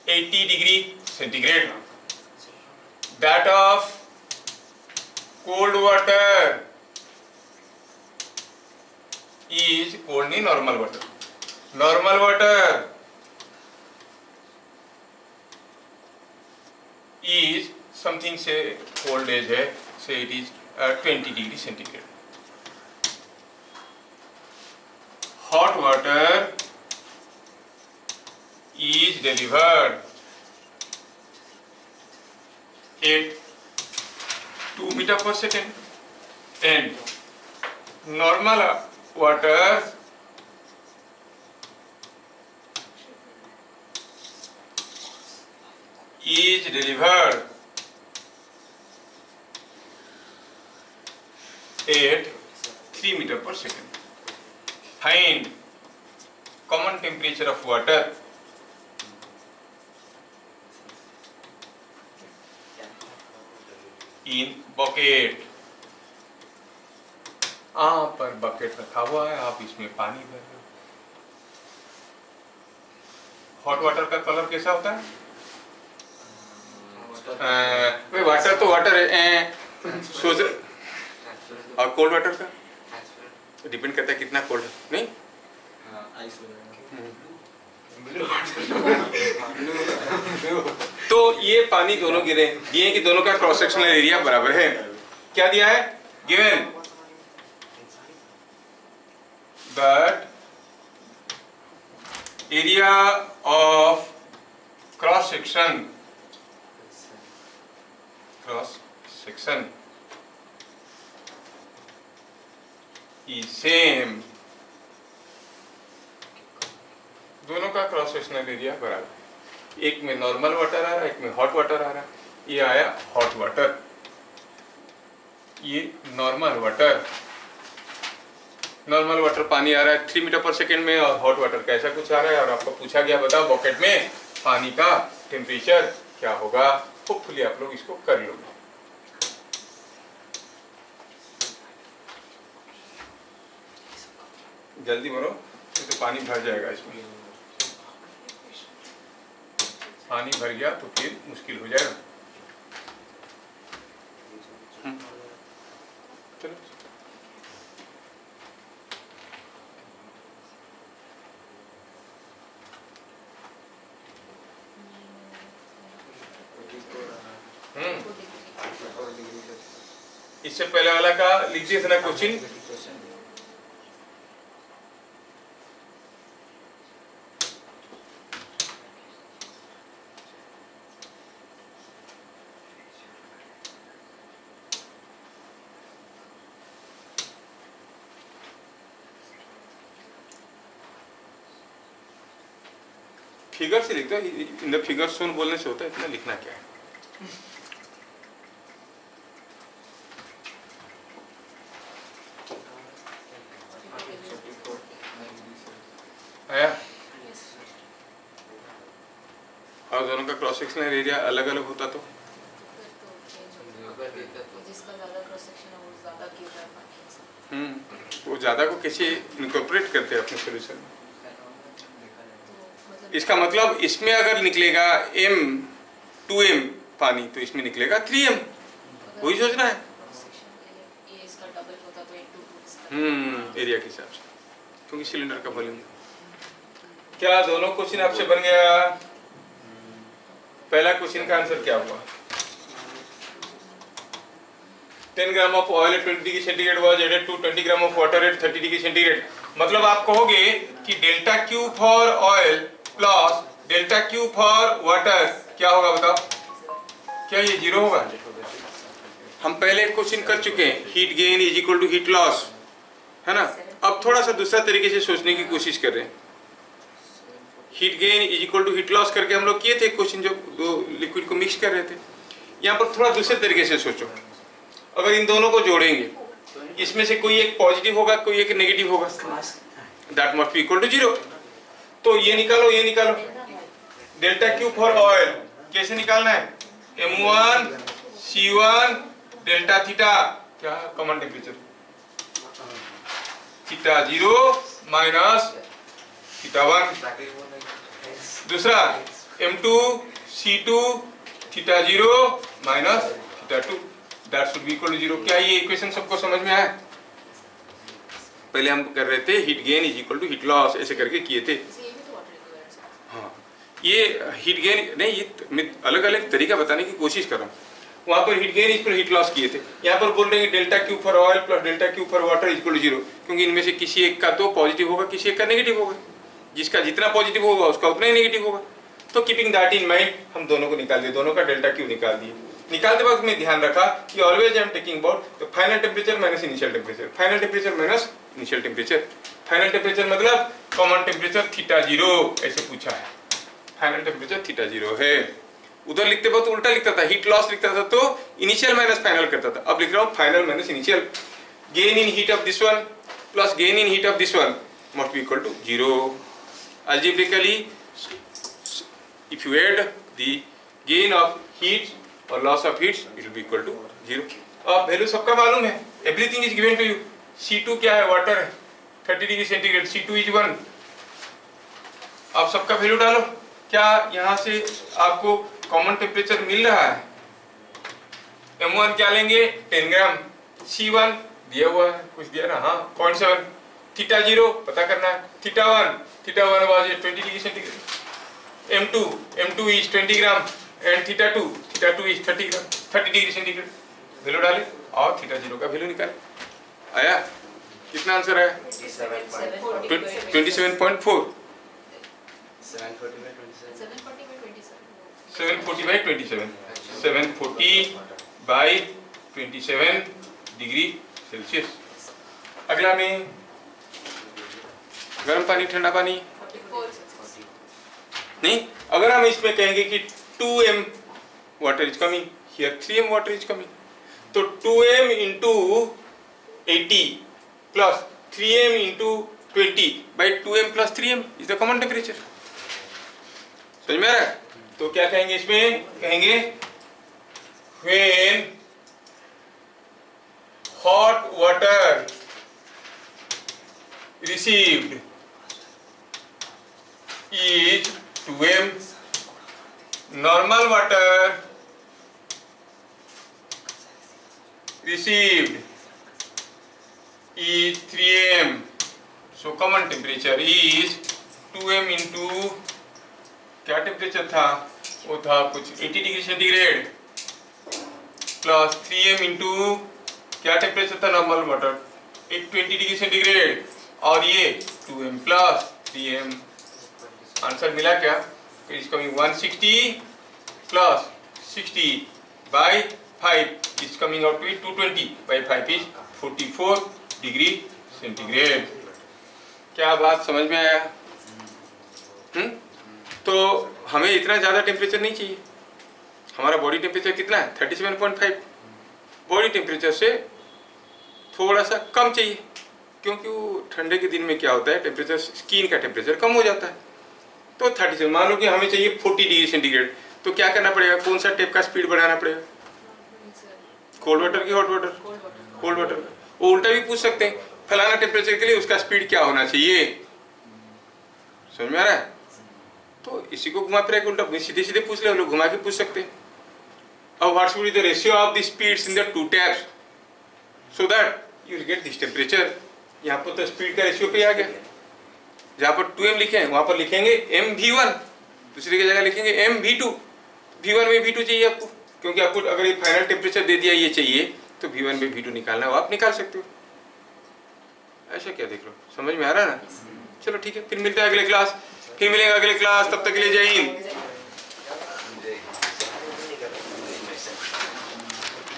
80 degree centigrade. That of cold water is cold नहीं normal water. Normal water is something say cold as है, say it is 20 degree centigrade. Hot water is delivered at 2 meter per second, and normal water is delivered at 3 meter per second. Find common temperature of water in bucket. यहाँ पर bucket रखा हुआ है, आप इसमें पानी भर रहे हो। हॉट वाटर का कलर कैसा होता है? वाटर तो वाटर है, सोच और कोल्ड वाटर का डिपेंड करता है कितना कोल्ड है, नहीं? तो ये पानी दोनों गिरे दिए कि दोनों का क्रॉस सेक्शनल एरिया बराबर है। क्या दिया है? Given that area of cross section is same, दोनों का क्रॉस सेक्शनल एरिया बराबर। एक में नॉर्मल वाटर आ रहा है, एक में हॉट वाटर आ रहा है। ये आया हॉट वाटर, ये नॉर्मल वाटर पानी आ रहा है 3 मीटर पर सेकेंड में, और हॉट वाटर का ऐसा कुछ आ रहा है। और आपको पूछा गया बताओ बकेट में पानी का टेम्परेचर क्या होगा। होपफुली आप लोग इसको कर लोगे। जल्दी भरो, तो पानी भर जाएगा इसमें। पानी भर गया तो फिर मुश्किल हो जाएगा। चलो इससे पहले वाला का लिख दिया था ना क्वेश्चन। फिगर से लिखते हो, इन द फिगर सोन बोलने से होता है, इतना लिखना क्या है। आया? और दोनों का क्रॉस सेक्शनल एरिया अलग अलग होता तो वो ज्यादा को कैसे इनकॉर्पोरेट करते हैं अपने सॉल्यूशन में। इसका मतलब इसमें अगर निकलेगा m2m पानी तो इसमें निकलेगा 3m, वही सोचना है। एरिया के हिसाब से, क्योंकि सिलेंडर का वॉल्यूम। क्या दोनों क्वेश्चन आपसे बन गया? पहला क्वेश्चन का आंसर क्या हुआ? 10 gram of oil at 20 degree centigrade was added to 20 gram of water at 30 degree centigrade. मतलब आप कहोगे कि delta Q for oil plus delta Q for water क्या होगा बताओ? क्या ये 0 होगा? हम पहले क्वेश्चन कर चुके हैं, heat gain is equal to heat loss, है ना। अब थोड़ा सा दूसरा तरीके से सोचने की कोशिश कर रहे हैं। Heat gain is equal to heat loss करके हम लोग किए थे क्वेश्चन, जो दो लिक्विड को मिक्स कर रहे थे। यहाँ पर थोड़ा दूसरे तरीके से सोचो, अगर इन दोनों को जोड़ेंगे, इसमें से कोई एक पॉजिटिव होगा, कोई एक नेगेटिव होगा, that must be equal to 0। तो ये निकालो, ये निकालो, डेल्टा क्यू फॉर ऑयल कैसे निकालना है? M1 C1 डेल्टा थीटा, क्या common temperature, theta 0 minus theta 1। दूसरा M2 C2 theta 0 minus theta 2, that should be equal to 0। क्या ये इक्वेशन सबको समझ में आया? पहले हम कर रहे थे heat gain is equal to heat loss, ऐसे करके किए थे। हाँ, ये हीट गेन नहीं, ये अलग अलग तरीका बताने की कोशिश कर रहा हूँ। वहाँ पर heat gain equal heat loss किए थे, यहाँ पर बोल रहे हैं delta Q for oil plus delta Q for water equal to 0, क्योंकि इनमें से किसी एक का तो पॉजिटिव होगा, किसी एक का नेगेटिव होगा। जिसका जितना पॉजिटिव होगा उसका उतना ही नेगेटिव होगा। तो कीपिंग दैट इन माइंड हम दोनों को निकाल दिए, दोनों का डेल्टा क्यू निकाल दिए। निकालते वक्त में ध्यान रखा कि always I am taking about the final temperature minus initial temperature, final temperature minus initial temperature. Final temperature मतलब कॉमन टेम्परेचर थीटा 0, ऐसे पूछा है। फाइनल टेम्परेचर थीटा 0 है। उधर लिखते वक्त उल्टा लिखता था, हीट लॉस लिखता था तो इनिशियल माइनस फाइनल करता था। अब लिख रहा हूँ final minus initial. Gain in heat of this one plus gain in heat of this one must be equal to 0। Algebraically, if you add the gain of heat or loss of heat, it will be equal to 0. अब value सबका मालूम है, everything is given to you. C2 क्या है? Water है, 30 degree centigrade, C2 is 1। आप सबका value डालो। क्या यहाँ से आपको कॉमन टेम्परेचर मिल रहा है? M1 क्या लेंगे? 10 ग्राम, C1 दिया हुआ है, कुछ दिया ना, हाँ 0.7, थीटा 0 पता करना है, theta 1 was 20 degree centigrade, m2 is 20 gram and theta 2 is 30 gram, 30 degree centigrade. Value डाले और थीटा 0 का वैल्यू निकाले। आया कितना आंसर है? 27.4। 740/27 डिग्री सेल्सियस। अगला में गर्म पानी ठंडा पानी नहीं, अगर हम इसमें कहेंगे कि 2m water is coming, here 3m water is coming, तो 2m into 80 plus 3m into 20 by 2m plus 3m is the common temperature. समझ में आ रहा है? तो क्या कहेंगे इसमें? कहेंगे when hot water received is 2m, normal water received is 3m, so common temperature is 2m into क्या टेम्परेचर था? वो था कुछ 80 degree centigrade plus 3m into क्या टेम्परेचर था नॉर्मल वाटर? 20 डिग्री सेंटीग्रेड और ये 2m प्लस 3m। आंसर मिला क्या? Is coming 160 plus 60 by 5 is coming out to 220 by 5 is 44 degree centigrade. क्या बात समझ में आया? तो हमें इतना ज़्यादा टेम्परेचर नहीं चाहिए। हमारा बॉडी टेम्परेचर कितना है? 37.5। बॉडी टेम्परेचर से थोड़ा सा कम चाहिए, क्योंकि वो ठंडे के दिन में क्या होता है, टेम्परेचर स्किन का टेम्परेचर कम हो जाता है। तो 37, मान लो कि हमें चाहिए 40 डिग्री सेंटीग्रेड, तो क्या करना पड़ेगा? कौन सा टेप का स्पीड बढ़ाना पड़ेगा? कोल्ड वाटर की हॉट वाटर? Cold water. वो उल्टा भी पूछ सकते हैं, फलाना टेम्परेचर के लिए उसका स्पीड क्या होना चाहिए। समझ में आ रहा है? तो इसी को घुमा फिरा के उल्टा सीधे सीधे पूछ ले, लोग घुमा के पूछ सकते हैं। अब what should be the ratio of the speeds in the two taps so that you get this temperature. यहाँ पर तो स्पीड का रेशियो पे आ गया। जहाँ पर 2m लिखे हैं वहाँ पर लिखेंगे mv1, दूसरी की जगह लिखेंगे mv2। v1 में v2 चाहिए आपको, क्योंकि आपको अगर ये फाइनल टेम्परेचर दे दिया ये चाहिए, तो v1 में v2 निकालना हो आप निकाल सकते हो। ऐसा क्या देख लो, समझ में आ रहा है ना? चलो ठीक है, फिर मिलते हैं अगले क्लास, फिर मिलेंगे अगले क्लास। तब तक के लिए जय हिंद।